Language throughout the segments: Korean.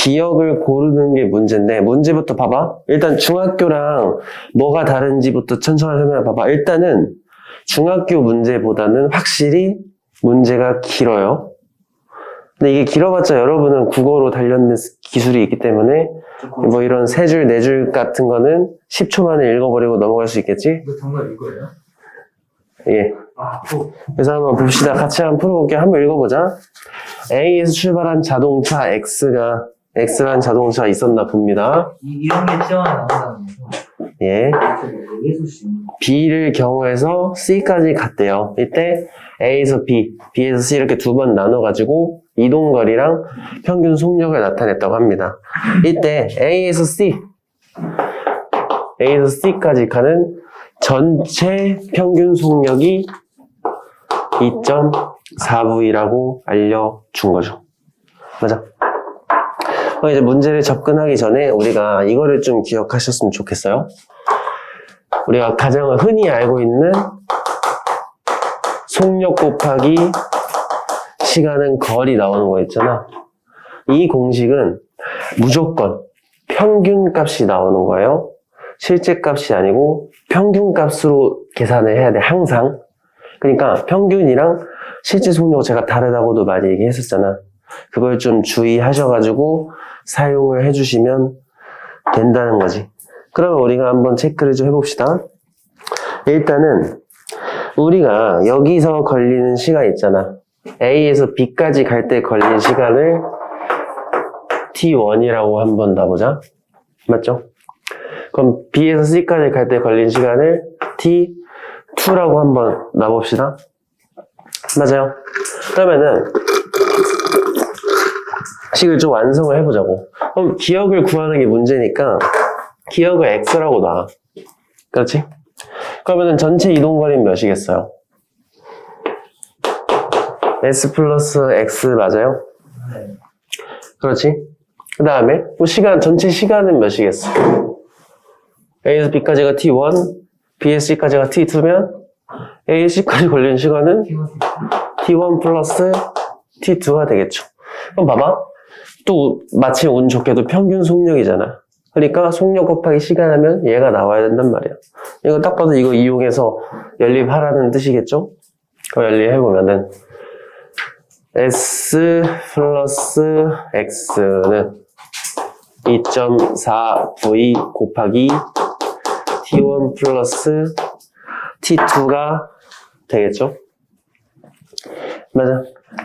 기억을 고르는 게 문제인데, 문제부터 봐봐. 일단 중학교랑 뭐가 다른지부터 천천히 설명해 봐봐. 일단은 중학교 문제보다는 확실히 문제가 길어요. 근데 이게 길어봤자 여러분은 국어로 관련된 기술이 있기 때문에 뭐 이런 세 줄, 네 줄 같은 거는 10초 만에 읽어버리고 넘어갈 수 있겠지? 이거 정말 이거예요? 예. 그래서 한번 봅시다. 같이 한번 풀어볼게요. 한번 읽어보자. A에서 출발한 자동차 X라는 자동차 있었나 봅니다. 이런 게 튀어나와 나온다는 거죠? 예. B를 경우해서 C까지 갔대요. 이때 A에서 B, B에서 C 이렇게 두 번 나눠가지고 이동거리랑 평균 속력을 나타냈다고 합니다. 이때 A에서 C까지 가는 전체 평균 속력이 2.4V라고 알려준 거죠. 맞아. 이제 문제를 접근하기 전에 우리가 이거를 좀 기억하셨으면 좋겠어요. 우리가 가장 흔히 알고 있는 속력 곱하기 시간은 거리 나오는 거 있잖아. 이 공식은 무조건 평균 값이 나오는 거예요. 실제 값이 아니고 평균 값으로 계산을 해야 돼, 항상. 그러니까 평균이랑 실제 속력 제가 다르다고도 많이 얘기했었잖아. 그걸 좀 주의하셔가지고 사용을 해주시면 된다는 거지. 그러면 우리가 한번 체크를 좀 해봅시다. 일단은 우리가 여기서 걸리는 시간 있잖아. A에서 B까지 갈 때 걸린 시간을 T1이라고 한번 놔보자. 맞죠? 그럼 B에서 C까지 갈 때 걸린 시간을 T2라고 한번 놔봅시다. 맞아요? 그러면은 식을 좀 완성을 해보자고. 그럼 기억을 구하는 게 문제니까 기억을 X라고 놔. 그렇지? 그러면은 전체 이동거리는 몇이겠어요? S 플러스 X 맞아요? 네. 그렇지? 그 다음에 전체 시간은 몇이겠어? A에서 B까지가 T1, B에서 C까지가 T2면 A에서 C까지 걸린 시간은 T1 플러스 T2가 되겠죠. 그럼 봐봐. 또 마치 운 좋게도 평균 속력이잖아. 그러니까 속력 곱하기 시간 하면 얘가 나와야 된단 말이야. 이거 딱 봐도 이거 이용해서 연립하라는 뜻이겠죠? 그럼 연립해보면은 S 플러스 X는 2.4V 곱하기 T1 플러스 T2가 되겠죠? 맞아.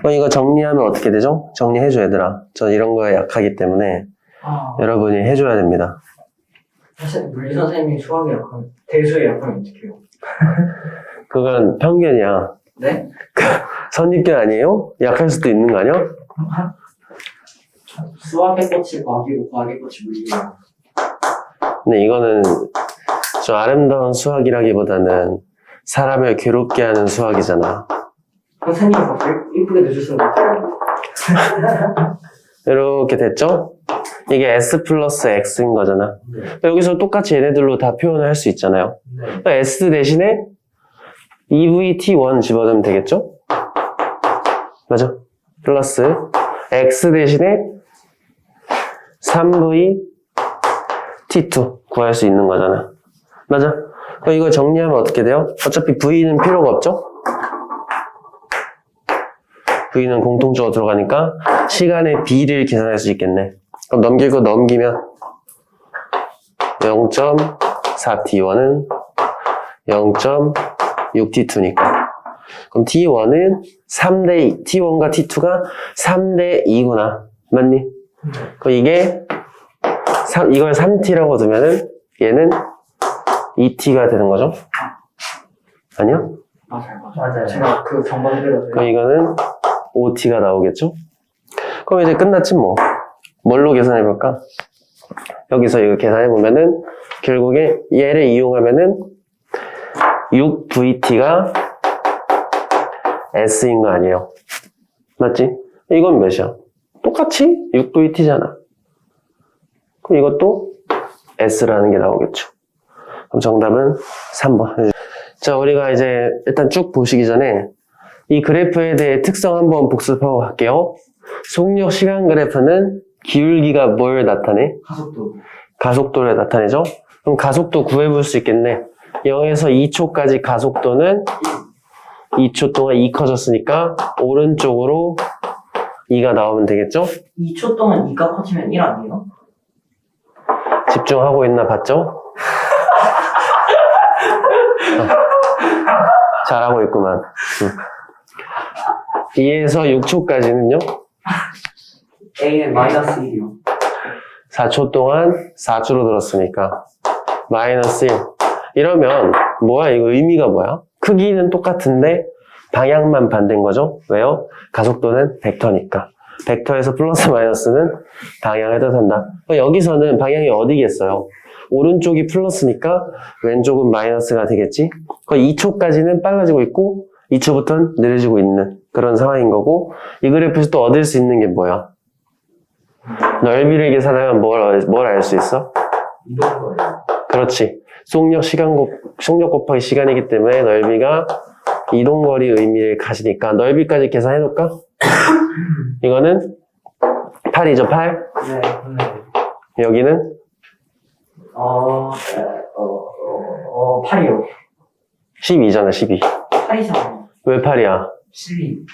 이거 정리하면 어떻게 되죠? 정리해줘, 얘들아. 전 이런 거에 약하기 때문에 여러분이 해줘야 됩니다. 사실 물리 선생님이 수학에 약하면 대수에 약하면 어떡해요? 그건 편견이야. 네? 선입견 아니에요? 약할 수도 있는 거 아니야? 수학의 꽃이 과학이고 과학의 꽃이 물리예요. 근데 이거는 좀 아름다운 수학이라기보다는 사람을 괴롭게 하는 수학이잖아. 선생님이 그렇게 이쁘게 내주시는 것 같아요. 이렇게 됐죠? 이게 S 플러스 X인 거잖아. 네. 여기서 똑같이 얘네들로 다 표현을 할 수 있잖아요. 네. 그러니까 S 대신에 EVT1 집어넣으면 되겠죠? 맞아? 플러스 X 대신에 3VT2 구할 수 있는 거잖아. 맞아? 그럼 이거 정리하면 어떻게 돼요? 어차피 V는 필요가 없죠? V는 공통적으로 들어가니까 시간의 B를 계산할 수 있겠네. 그럼 넘기면 0.4T1은 0.6T2니까. 그럼 T1은 3대2, T1과 T2가 3대2구나. 맞니? 그럼 이걸 3T라고 두면은 얘는 2T가 되는 거죠? 아니야? 맞아요. 제가 그 정반대로. 그럼 이거는 5T가 나오겠죠? 그럼 이제 끝났지 뭐. 뭘로 계산해볼까? 여기서 이거 계산해보면은 결국에 얘를 이용하면은 6VT가 S인 거 아니에요? 맞지? 이건 몇이야? 똑같이 6VT잖아. 그럼 이것도 S라는 게 나오겠죠. 그럼 정답은 3번. 자, 우리가 이제 일단 쭉 보시기 전에 이 그래프에 대해 특성 한번 복습하고 갈게요. 속력 시간 그래프는 기울기가 뭘 나타내? 가속도. 가속도를 나타내죠? 그럼 가속도 구해볼 수 있겠네. 0에서 2초까지 가속도는 2초 동안 2 커졌으니까 오른쪽으로 2가 나오면 되겠죠? 2초 동안 2가 커지면 1 아니에요? 집중하고 있나 봤죠? 잘하고 있구만. 2에서 6초까지는요? A는 마이너스 1이요. 4초 동안 4주로 들었으니까 마이너스 1. 이러면 뭐야? 이거 의미가 뭐야? 크기는 똑같은데 방향만 반대인 거죠? 왜요? 가속도는 벡터니까. 벡터에서 플러스 마이너스는 방향을 뜻한다. 여기서는 방향이 어디겠어요? 오른쪽이 플러스니까 왼쪽은 마이너스가 되겠지? 거의 2초까지는 빨라지고 있고 2초부터는 느려지고 있는 그런 상황인 거고, 이 그래프에서 또 얻을 수 있는 게 뭐야? 넓이를 계산하면 뭘 알 수 있어? 이런 거예요. 그렇지. 속력 곱하기 시간이기 때문에 넓이가 이동거리 의미를 가지니까 넓이까지 계산해 놓을까? 이거는 8이죠, 8. 네. 여기는 8이요. 12잖아, 12. 8이잖아요. 왜 8이야? 12.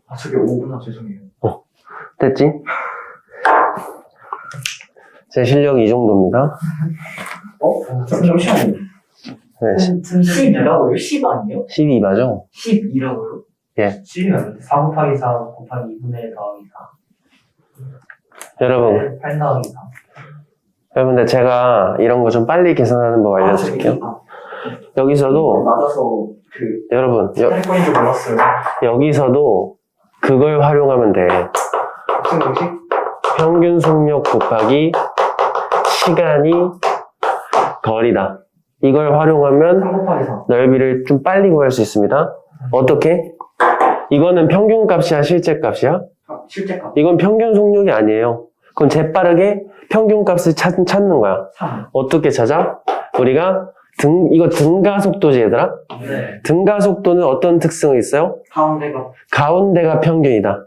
아, 저게 5구나. 죄송해요. 됐지? 제 실력이 이 정도입니다. 잠시만요. 네, 10이라고요? 10 아니에요? 12 맞아? 10이라고요? 예. 10이면 4 곱하기 4 곱하기 2분의 1 더하기 4. 여러분, 8 더하기 4. 여러분들 제가 이런 거 좀 빨리 계산하는 법 알려드릴게요. 여기서도, 맞아서 여러분, 할 줄 몰랐어요. 여기서도 그걸 활용하면 돼. 무슨 공식? 평균 속력 곱하기 시간이 거리다. 이걸 활용하면 3 곱하기 4. 넓이를 좀 빨리 구할 수 있습니다. 어떻게? 이거는 평균 값이야, 실제 값이야? 실제 값. 이건 평균 속력이 아니에요. 그건 재빠르게 평균 값을 찾는 거야. 3. 어떻게 찾아? 우리가 이거 등가속도지, 얘들아? 네. 등가속도는 어떤 특성이 있어요? 가운데가 평균이다.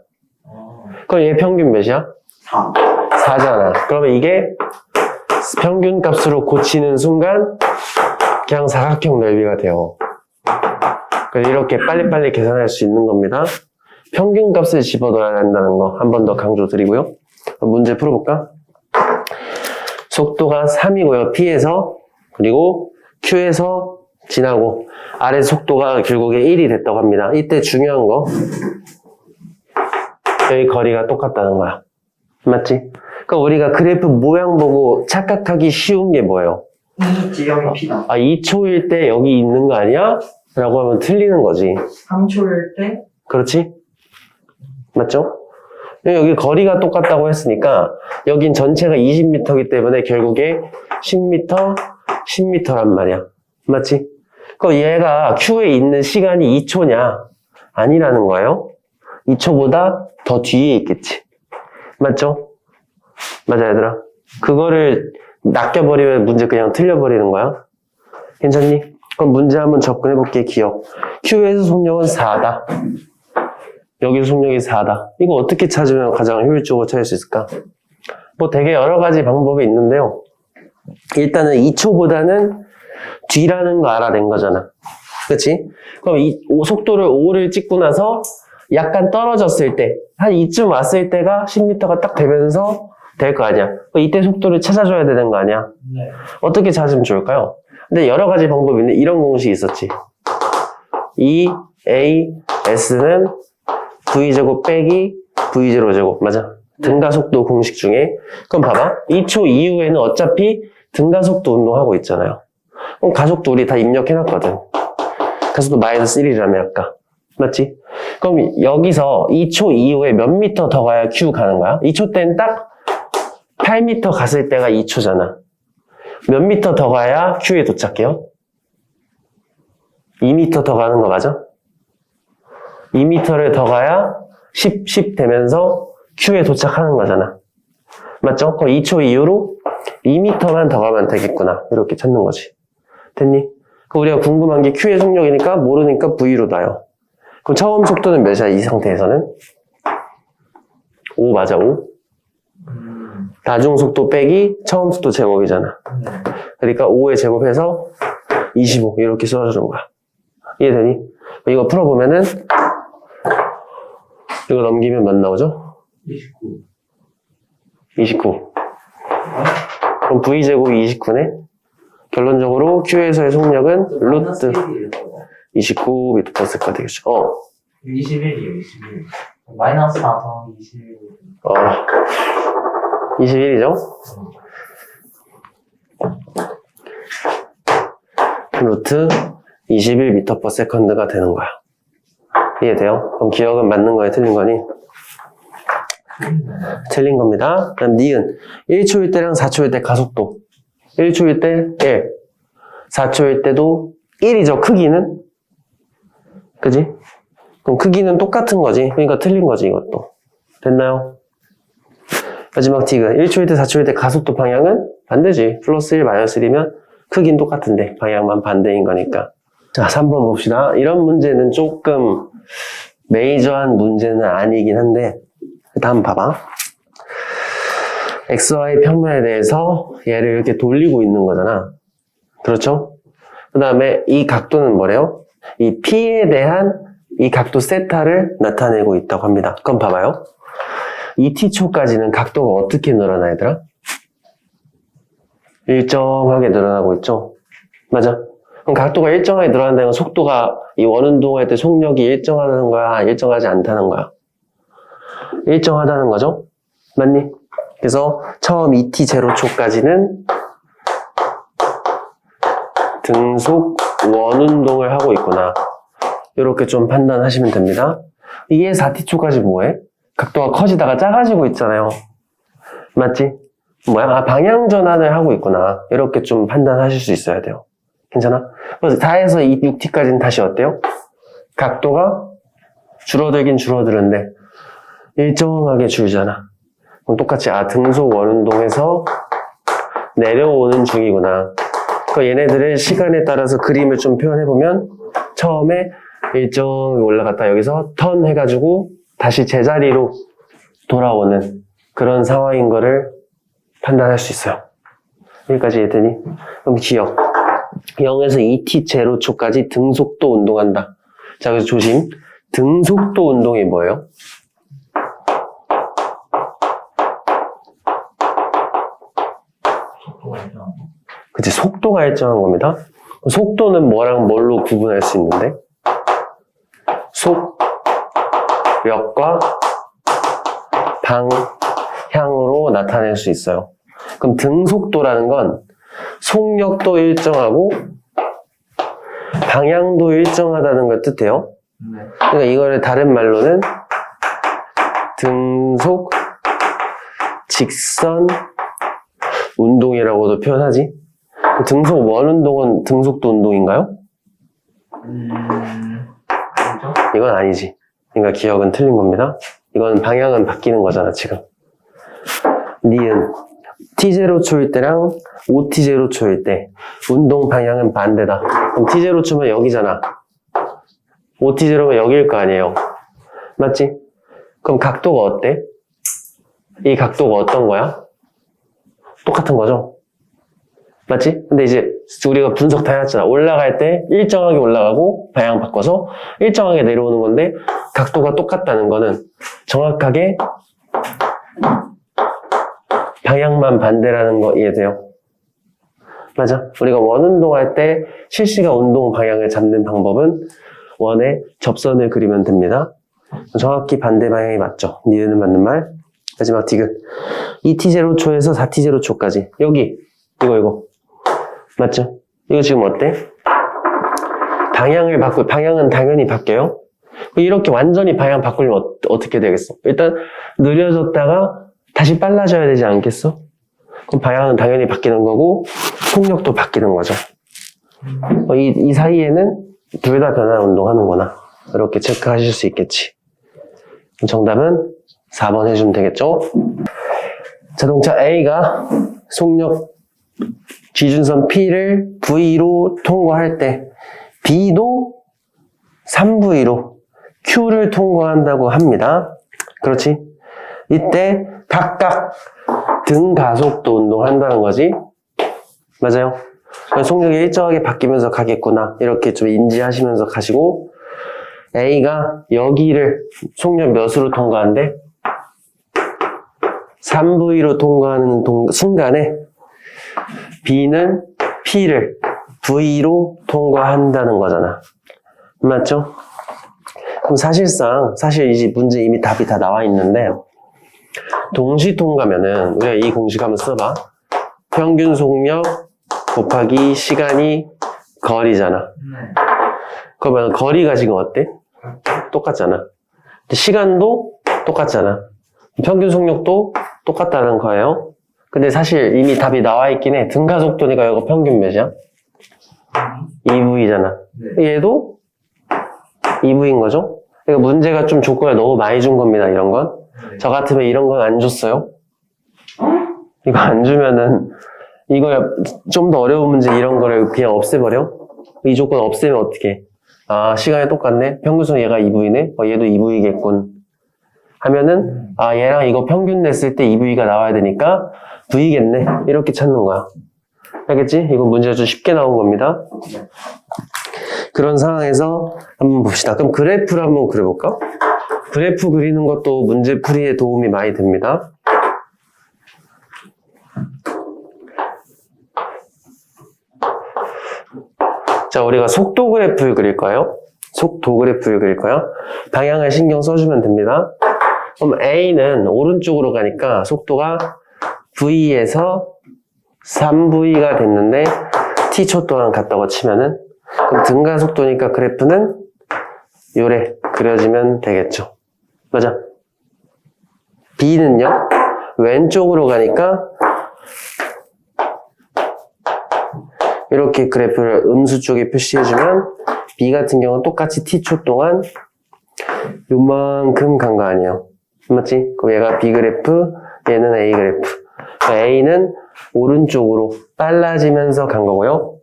그럼 얘 평균 몇이야? 4. 4잖아. 그러면 이게 평균 값으로 고치는 순간 그냥 사각형 넓이가 돼요. 그래서 이렇게 빨리빨리 계산할 수 있는 겁니다. 평균 값을 집어넣어야 한다는 거 한 번 더 강조드리고요. 문제 풀어볼까? 속도가 3이고요. P에서, 그리고 Q에서 지나고 아래 속도가 결국에 1이 됐다고 합니다. 이때 중요한 거, 여기 거리가 똑같다는 거야. 맞지? 그러니까 우리가 그래프 모양 보고 착각하기 쉬운 게 뭐예요? 이 지점이 P다. 아, 2초일 때 여기 있는 거 아니야? 라고 하면 틀리는 거지. 3초일 때? 그렇지? 맞죠? 여기 거리가 똑같다고 했으니까 여긴 전체가 20m이기 때문에 결국에 10m, 10m란 말이야. 맞지? 그럼 얘가 Q에 있는 시간이 2초냐? 아니라는 거예요. 2초보다 더 뒤에 있겠지. 맞죠? 맞아, 얘들아. 그거를 낚여버리면 문제 그냥 틀려버리는 거야. 괜찮니? 그럼 문제 한번 접근해볼게. 기억. Q에서 속력은 4다. 여기서 속력이 4다. 이거 어떻게 찾으면 가장 효율적으로 찾을 수 있을까? 뭐 되게 여러 가지 방법이 있는데요. 일단은 2초보다는 뒤라는 거 알아낸 거잖아. 그치? 그럼 속도를 5를 찍고 나서 약간 떨어졌을 때, 한 이쯤 왔을 때가 10m가 딱 되면서 될 거 아니야. 이때 속도를 찾아줘야 되는 거 아니야. 네. 어떻게 찾으면 좋을까요? 근데 여러 가지 방법이 있는데 이런 공식이 있었지. EAS는 V제곱 빼기 V0제곱. 맞아. 등가속도 공식 중에. 그럼 봐봐. 2초 이후에는 어차피 등가속도 운동하고 있잖아요. 그럼 가속도 우리 다 입력해놨거든. 가속도 마이너스 1이라며 아까. 맞지? 그럼 여기서 2초 이후에 몇 미터 더 가야 Q 가는 거야? 2초 때는 딱 8m 갔을 때가 2초잖아. 몇 미터 더 가야 Q에 도착해요? 2m 더 가는 거 맞아? 2m를 더 가야 10 되면서 Q에 도착하는 거잖아. 맞죠? 그럼 2초 이후로 2m만 더 가면 되겠구나. 이렇게 찾는 거지. 됐니? 그럼 우리가 궁금한 게 Q의 속력이니까 모르니까 V로 놔요. 그럼 처음 속도는 몇이야? 이 상태에서는? 5 맞아, 5? 나중속도 빼기 처음 속도 제곱이잖아. 그러니까 5의 제곱해서 25 이렇게 써주는 거야. 이해되니? 이거 풀어보면은 이거 넘기면 몇 나오죠? 29. 29. 그럼 V제곱이 29네? 결론적으로 Q에서의 속력은 루트 29 미터퍼세컨드 되겠죠. 21이에요, 21. 마이너스 4 더하기 21. 21이죠? 루트 21 미터퍼세컨드가 되는 거야. 이해돼요? 그럼 기억은 맞는 거야, 틀린 거니? 틀린 겁니다. 그다음 니은 1초일 때랑 4초일 때 가속도 1초일 때 1, 4초일 때도 1이죠. 크기는 그지? 그럼 크기는 똑같은 거지. 그러니까 틀린 거지 이것도. 됐나요? 마지막 디귿 1초일 때 4초일 때 가속도 방향은 반대지. 플러스 1, 마이너스 1이면 크기는 똑같은데 방향만 반대인 거니까. 자 3번 봅시다. 이런 문제는 조금 메이저한 문제는 아니긴 한데 다음 봐봐. XY 평면에 대해서 얘를 이렇게 돌리고 있는 거잖아. 그렇죠? 그 다음에 이 각도는 뭐래요? 이 P에 대한 이 각도 세타를 나타내고 있다고 합니다. 그럼 봐봐요. 이 T초까지는 각도가 어떻게 늘어나 얘들아? 일정하게 늘어나고 있죠? 맞아? 그럼 각도가 일정하게 늘어난다는 건 속도가 이 원운동할 때 속력이 일정하다는 거야? 일정하지 않다는 거야? 일정하다는 거죠? 맞니? 그래서 처음 2t0초까지는 등속 원운동을 하고 있구나. 이렇게 좀 판단하시면 됩니다. 이게 4t초까지 뭐해? 각도가 커지다가 작아지고 있잖아요. 맞지? 뭐야? 방향 전환을 하고 있구나. 이렇게 좀 판단하실 수 있어야 돼요. 괜찮아? 그래서 4에서 6t까지는 다시 어때요? 각도가 줄어들긴 줄어드는데 일정하게 줄잖아. 그럼 똑같이 등속 원운동에서 내려오는 중이구나. 그 얘네들을 시간에 따라서 그림을 좀 표현해보면 처음에 일정히 올라갔다 여기서 턴 해가지고 다시 제자리로 돌아오는 그런 상황인 거를 판단할 수 있어요. 여기까지 이해되니? 그럼 기억. 0에서 2t0초까지 등속도 운동한다. 자, 그래서 조심. 등속도 운동이 뭐예요? 그치, 속도가 일정한 겁니다. 속도는 뭐랑 뭘로 구분할 수 있는데? 속력과 방향으로 나타낼 수 있어요. 그럼 등속도라는 건 속력도 일정하고 방향도 일정하다는 걸 뜻해요. 그러니까 이거를 다른 말로는 등속 직선 운동이라고도 표현하지. 등속 원운동은 등속도 운동인가요? 아니죠? 이건 아니지. 그러니까 기억은 틀린 겁니다. 이건 방향은 바뀌는 거잖아 지금. 니은 t0초일 때랑 5t0초일 때 운동 방향은 반대다. 그럼 t0초면 여기잖아. 5t0면 여기일 거 아니에요. 맞지? 그럼 각도가 어때? 이 각도가 어떤 거야? 똑같은 거죠? 맞지? 근데 이제 우리가 분석 다 해놨잖아. 올라갈 때 일정하게 올라가고 방향 바꿔서 일정하게 내려오는 건데 각도가 똑같다는 거는 정확하게 방향만 반대라는 거 이해돼요? 맞아? 우리가 원운동할 때 실시간 운동 방향을 잡는 방법은 원의 접선을 그리면 됩니다. 정확히 반대 방향이 맞죠? 니은은 맞는 말. 마지막 디귿 2t0초에서 4t0초까지 여기 이거 맞죠? 이거 지금 어때? 방향은 당연히 바뀌어요. 이렇게 완전히 방향 바꾸려면 어떻게 되겠어? 일단 느려졌다가 다시 빨라져야 되지 않겠어? 그럼 방향은 당연히 바뀌는 거고 속력도 바뀌는 거죠. 이 사이에는 둘 다 변화 운동하는구나. 이렇게 체크하실 수 있겠지. 정답은 4번 해주면 되겠죠? 자동차 A가 속력 기준선 P를 V로 통과할 때 B도 3V로 Q를 통과한다고 합니다. 그렇지? 이때 각각 등 가속도 운동한다는 거지. 맞아요? 속력이 일정하게 바뀌면서 가겠구나. 이렇게 좀 인지하시면서 가시고, A가 여기를 속력 몇으로 통과한대? 3V로 통과하는 순간에 B는 P를 V로 통과한다는 거잖아. 맞죠? 그럼 사실 이 문제 이미 답이 다 나와 있는데, 동시 통과면은, 우리가 이 공식 한번 써봐. 평균 속력 곱하기 시간이 거리잖아. 네. 그러면 거리가 지금 어때? 똑같잖아. 근데 시간도 똑같잖아. 평균 속력도 똑같다는 거예요. 근데 사실 이미 답이 나와 있긴 해. 등가속도니까 이거 평균 몇이야? 2V잖아. 네. 얘도 2V인 거죠? 그러니까 문제가 좀 조건을 너무 많이 준 겁니다, 이런 건. 네. 저 같으면 이런 건 안 줬어요. 이거 안 주면은, 이걸 좀 더 어려운 문제 이런 거를 그냥 없애버려? 이 조건 없애면 어떻게? 아, 시간이 똑같네? 평균속 얘가 2V네? 얘도 2V겠군. 하면은, 아, 얘랑 이거 평균 냈을 때 2V가 나와야 되니까 V겠네? 이렇게 찾는 거야. 알겠지? 이건 문제가 좀 쉽게 나온 겁니다. 그런 상황에서 한번 봅시다. 그럼 그래프를 한번 그려볼까? 그래프 그리는 것도 문제 풀이에 도움이 많이 됩니다. 자, 우리가 속도 그래프를 그릴까요? 속도 그래프를 그릴까요? 방향을 신경 써주면 됩니다. 그럼 A는 오른쪽으로 가니까 속도가 V에서 3V가 됐는데 T초 동안 갔다고 치면은, 그럼 등가속도니까 그래프는 요래 그려지면 되겠죠. 맞아. B는요, 왼쪽으로 가니까 이렇게 그래프를 음수 쪽에 표시해주면 B 같은 경우는 똑같이 T초 동안 요만큼 간 거 아니에요. 맞지? 그럼 얘가 B 그래프, 얘는 A 그래프. 그러니까 A는 오른쪽으로 빨라지면서 간 거고요.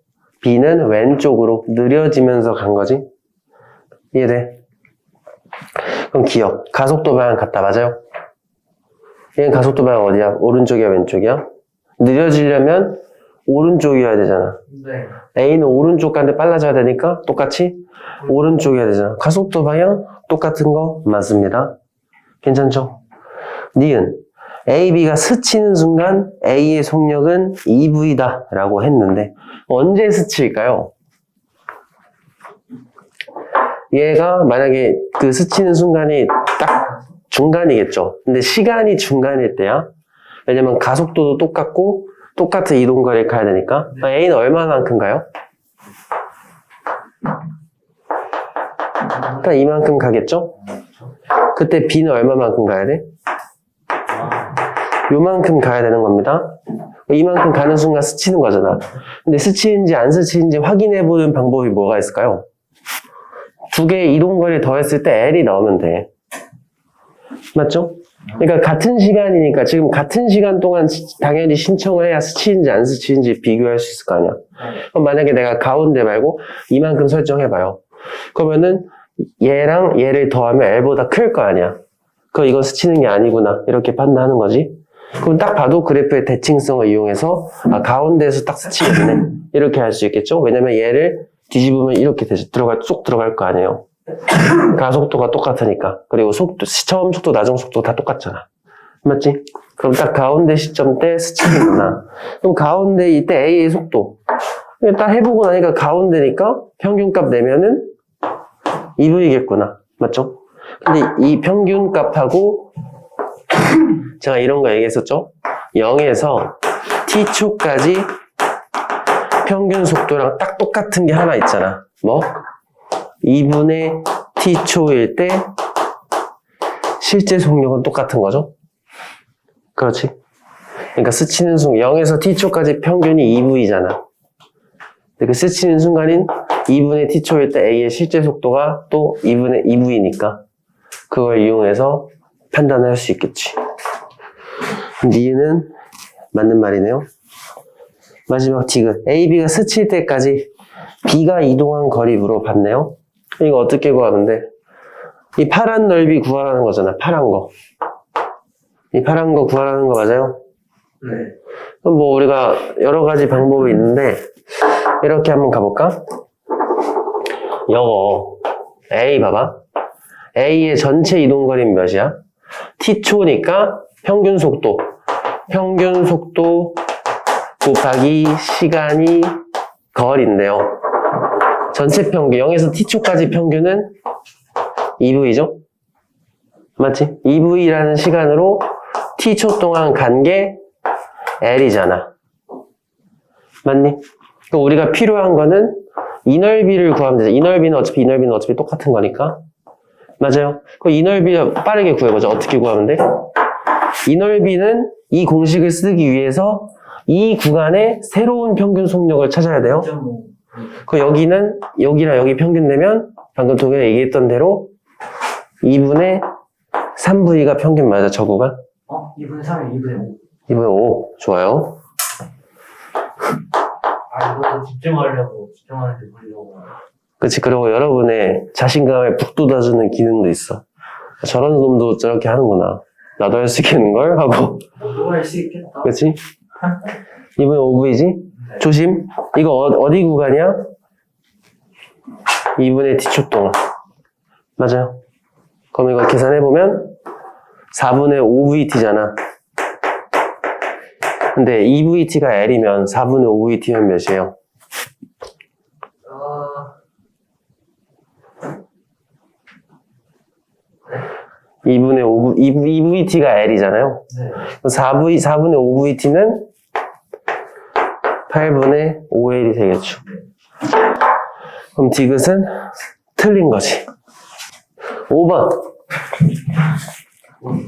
B는 왼쪽으로 느려지면서 간 거지. 이해돼? 그럼 기억. 가속도 방향 같다. 맞아요? 얘는 가속도 방향 어디야? 오른쪽이야? 왼쪽이야? 느려지려면 오른쪽이어야 되잖아. 네. A는 오른쪽 가는데 빨라져야 되니까 똑같이 오른쪽이어야 되잖아. 가속도 방향 똑같은 거 맞습니다. 괜찮죠? 니은 A, B가 스치는 순간 A의 속력은 2V다 라고 했는데 언제 스칠까요? 얘가 만약에 그 스치는 순간이 딱 중간이겠죠. 근데 시간이 중간일 때야. 왜냐면 가속도도 똑같고 똑같은 이동거리를 가야 되니까. A는 얼마만큼 가요? 딱 이만큼 가겠죠? 그때 B는 얼마만큼 가야 돼? 요만큼 가야 되는 겁니다. 이만큼 가는 순간 스치는 거잖아. 근데 스치는지 안 스치는지 확인해보는 방법이 뭐가 있을까요? 두 개의 이동거리 더했을 때 L이 나오면 돼. 맞죠? 그러니까 같은 시간이니까 지금 같은 시간 동안 당연히 신청을 해야 스치는지 안 스치는지 비교할 수 있을 거 아니야. 그럼 만약에 내가 가운데 말고 이만큼 설정해봐요. 그러면은 얘랑 얘를 더하면 L보다 클 거 아니야. 그럼 이건 스치는 게 아니구나. 이렇게 판단하는 거지. 그럼 딱 봐도 그래프의 대칭성을 이용해서 아, 가운데에서 딱 스치겠네. 이렇게 할 수 있겠죠? 왜냐면 얘를 뒤집으면 이렇게 쏙 들어갈 거 아니에요. 가속도가 똑같으니까. 그리고 속도, 처음 속도, 나중 속도 다 똑같잖아. 맞지? 그럼 딱 가운데 시점 때 스치는구나. 그럼 가운데 이때 A의 속도. 딱 해보고 나니까 가운데니까 평균값 내면은 2V겠구나. 맞죠? 근데 이 평균값하고 제가 이런 거 얘기했었죠? 0에서 T초까지 평균 속도랑 딱 똑같은 게 하나 있잖아. 뭐? 2분의 T초일 때 실제 속력은 똑같은 거죠? 그렇지? 그러니까 스치는 순간 0에서 T초까지 평균이 2V잖아. 그 스치는 순간인 2분의 T초일 때 A의 실제 속도가 또 2분의 2V니까 그걸 이용해서 판단을 할 수 있겠지. 니은 맞는 말이네요. 마지막 디귿. A, B가 스칠 때까지 B가 이동한 거리 물어봤네요. 이거 어떻게 구하는데? 이 파란 넓이 구하라는 거잖아. 파란 거. 이 파란 거 구하라는 거 맞아요? 네. 그럼 뭐 우리가 여러 가지 방법이 있는데 이렇게 한번 가볼까? 요거 A 봐봐. A의 전체 이동거리는 몇이야? t초니까 평균 속도 곱하기 시간이 거리인데요. 전체 평균 0에서 t초까지 평균은 2v죠? 맞지? 2v라는 시간으로 t초 동안 간 게 L이잖아. 맞니? 그럼 우리가 필요한 거는 이 넓이를 구하면 되죠. 이 넓이는 어차피 똑같은 거니까. 맞아요. 그럼 이 넓이를 빠르게 구해보자. 어떻게 구하면 돼? 이 넓이는 이 공식을 쓰기 위해서 이 구간의 새로운 평균 속력을 찾아야 돼요. 2.5. 그 여기는 여기랑 여기 평균 내면 방금 동현이 얘기했던 대로 2분의 3v가 평균 맞아, 저 구간? 2분의 3에 2분의 5. 2분의 5. 좋아요. 이것도 집중하는데 보려고. 그치. 그리고 여러분의 자신감을 북돋아주는 기능도 있어. 저런 놈도 저렇게 하는구나. 나도 할 수 있겠는 걸? 하고. 또 할 수 있겠다. 그치? 2분의 5v지? 조심. 이거 어디 구간이야? 2분의 t초 동안. 맞아요. 그럼 이거 계산해보면 4분의 5vt잖아. 근데 2vt가 L이면 4분의 5vt면 몇이에요? 2vt가 L이잖아요. 네. 4분의 5vt는 8분의 5L이 되겠죠. 그럼 디귿은 틀린 거지. 5번.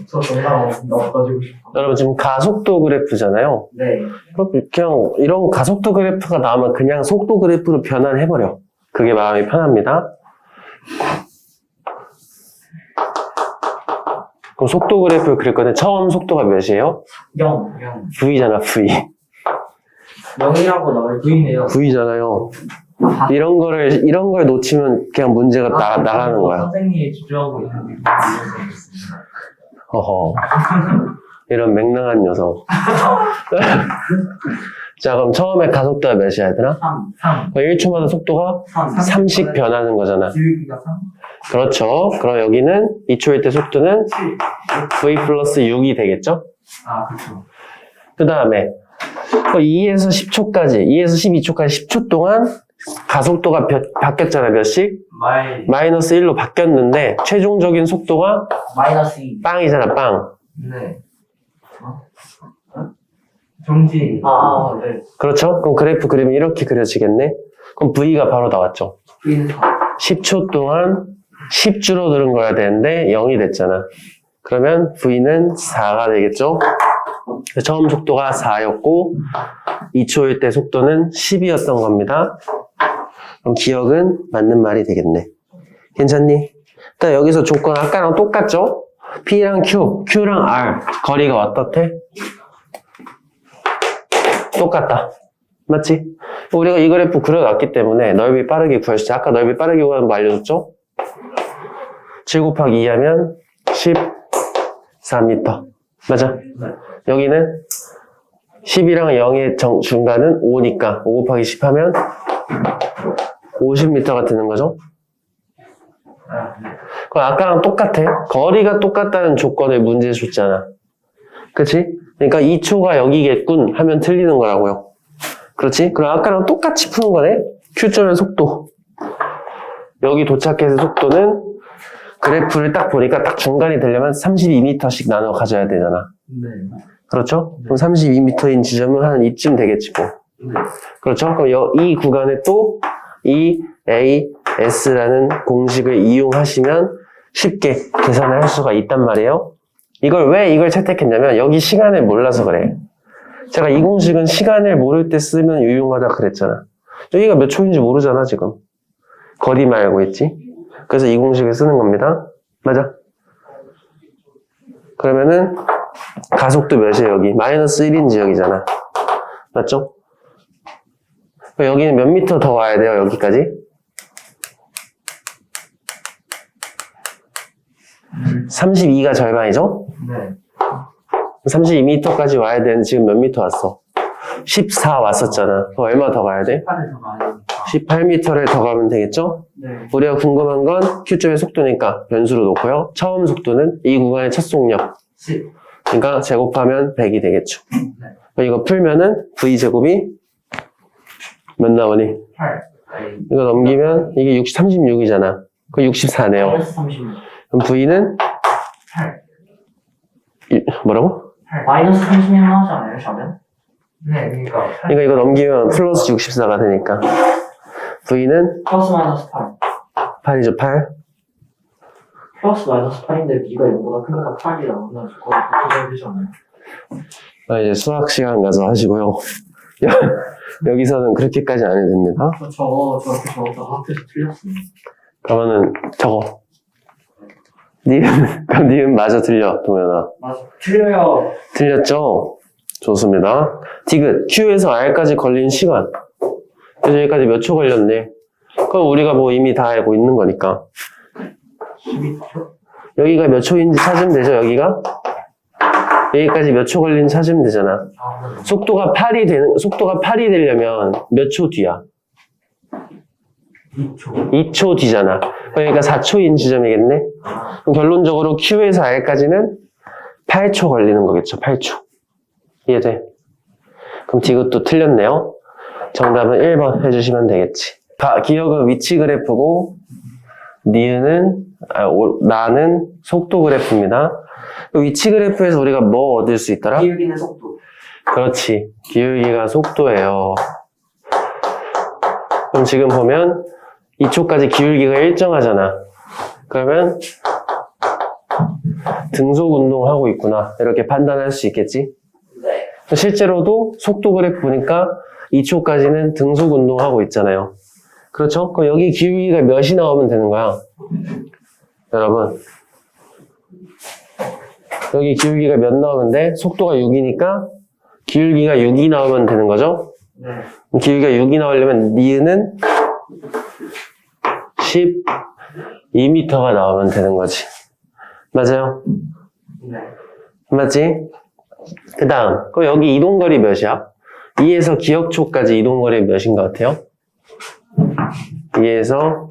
저 정말 넣어가지고 싶어. 여러분 지금 가속도 그래프잖아요. 네. 그럼 그냥 이런 가속도 그래프가 나오면 그냥 속도 그래프로 변환해버려. 그게 마음이 편합니다. 그럼 속도 그래프를 그릴 건데 처음 속도가 몇이에요? 0. V잖아, V. 0이라고 나올 V네요. V잖아요. 이런 걸 놓치면 그냥 문제가 나가는 거야. 선생님이 주저하고 있는데 이해했습니다. 허허. 이런 맹랑한 녀석. 자, 그럼 처음에 가속도가 몇이야, 얘들아? 3. 1초마다 속도가 3씩 변하는 거잖아. 기울기가 3. 그렇죠. 그럼 여기는 2초일 때 속도는 7. V 플러스 6이 되겠죠? 그렇죠. 그 다음에 2에서 10초까지, 2에서 12초까지 10초 동안 가속도가 바뀌었잖아, 몇씩? 마이너스 1로 바뀌었는데 최종적인 속도가 마이너스 2. 빵이잖아, 빵. 네. 정지. 네. 그렇죠? 그럼 그래프 그리면 이렇게 그려지겠네? 그럼 V가 바로 나왔죠. V는 4. 10초 동안 10주로 늘은 거야 되는데 0이 됐잖아. 그러면 V는 4가 되겠죠? 처음 속도가 4였고 2초일 때 속도는 10이었던 겁니다. 그럼 기억은 맞는 말이 되겠네. 괜찮니? 일단 여기서 조건 아까랑 똑같죠? P랑 Q, Q랑 R 거리가 어떻대? 똑같다. 맞지? 우리가 이 그래프 그려놨기 때문에 넓이 빠르게 구할 수 있지. 아까 넓이 빠르게 구하는 거 알려줬죠? 7 곱하기 2 하면 14m. 맞아? 네. 여기는 10이랑 0의 중간은 5니까 5 곱하기 10 하면 50m가 되는 거죠? 네. 그럼 아까랑 똑같아. 거리가 똑같다는 조건을 문제에 줬잖아. 그치? 그러니까 2초가 여기겠군 하면 틀리는 거라고요. 그렇지? 그럼 아까랑 똑같이 푸는 거네? Q점의 속도. 여기 도착해서 속도는 그래프를 딱 보니까 딱 중간이 되려면 32m씩 나눠 가져야 되잖아. 네. 그렇죠? 그럼 32m인 지점은 한 이쯤 되겠지 뭐. 네. 그렇죠? 그럼 이 구간에 또 이 AS라는 공식을 이용하시면 쉽게 계산을 할 수가 있단 말이에요. 왜 이걸 채택했냐면 여기 시간을 몰라서 그래. 제가 이 공식은 시간을 모를 때 쓰면 유용하다 그랬잖아. 여기가 몇 초인지 모르잖아 지금. 거리만 알고 있지. 그래서 이 공식을 쓰는 겁니다. 맞아? 그러면은 가속도 몇이에요 여기? 마이너스 1인 지역이잖아. 맞죠? 여기는 몇 미터 더 와야 돼요 여기까지? 32가 절반이죠? 네. 32m까지 와야 되는데 지금 몇 미터 왔어? 14 왔었잖아. 그럼 얼마 더 가야 돼? 8을 더 가야 되니까. 18m를 더 가면 되겠죠? 네. 우리가 궁금한 건 Q점의 속도니까 변수로 놓고요. 처음 속도는 이 구간의 첫 속력. 10. 그러니까 제곱하면 100이 되겠죠. 네. 그럼 이거 풀면은 V제곱이 몇 나오니? 8. 이거 넘기면 이게 36이잖아. 그 64네요. 마이너스 36. 그럼 V는 8. 뭐라고? 8. 마이너스 36 나오지 않아요, 저면? 네, 그러니까. 8. 그러니까 이거 넘기면 플러스 64가 되니까 V는 플러스 마이너스 8. 8이죠. 8. 플러스 마이너스 8인데 B가 이거보다 크니까 8이 나온다. 그거 붙여줘야 되지 않아요? 이제 수학 시간 가서 하시고요. 여기서는 그렇게까지 안 해도 됩니다. 저렇게 적어서 학교에서 틀렸습니다. 그러면은 저거. 그럼 니은 마저 틀려, 동현아. 맞아. 틀려요. 틀렸죠? 좋습니다. 디귿, Q에서 R까지 걸린 시간. 그래서 여기까지 몇 초 걸렸네. 그럼 우리가 뭐 이미 다 알고 있는 거니까. 12초? 여기가 몇 초인지 찾으면 되죠, 여기가? 여기까지 몇 초 걸린지 찾으면 되잖아. 속도가 8이 되려면 몇 초 뒤야? 2초. 2초 뒤잖아. 그러니까 4초인 지점이겠네? 그럼 결론적으로 Q에서 R까지는 8초 걸리는 거겠죠, 8초. 이해돼? 그럼 디귿도 틀렸네요. 정답은 1번 해주시면 되겠지. 기억은 위치 그래프고, 나는 속도 그래프입니다. 위치 그래프에서 우리가 뭐 얻을 수 있더라? 기울기는 속도. 그렇지. 기울기가 속도예요. 그럼 지금 보면 이쪽까지 기울기가 일정하잖아. 그러면 등속 운동하고 있구나. 이렇게 판단할 수 있겠지? 네. 실제로도 속도 그래프 보니까 이쪽까지는 등속 운동하고 있잖아요. 그렇죠? 그럼 여기 기울기가 몇이 나오면 되는 거야? 여러분. 여기 기울기가 몇 나오면 돼? 속도가 6이니까 기울기가 6이 나오면 되는 거죠? 네. 기울기가 6이 나오려면 니은은 12m가 나오면 되는 거지. 맞아요? 네. 맞지? 그 다음, 그럼 여기 이동거리 몇이야? 2에서 기역초까지 이동거리 몇인 것 같아요? 2에서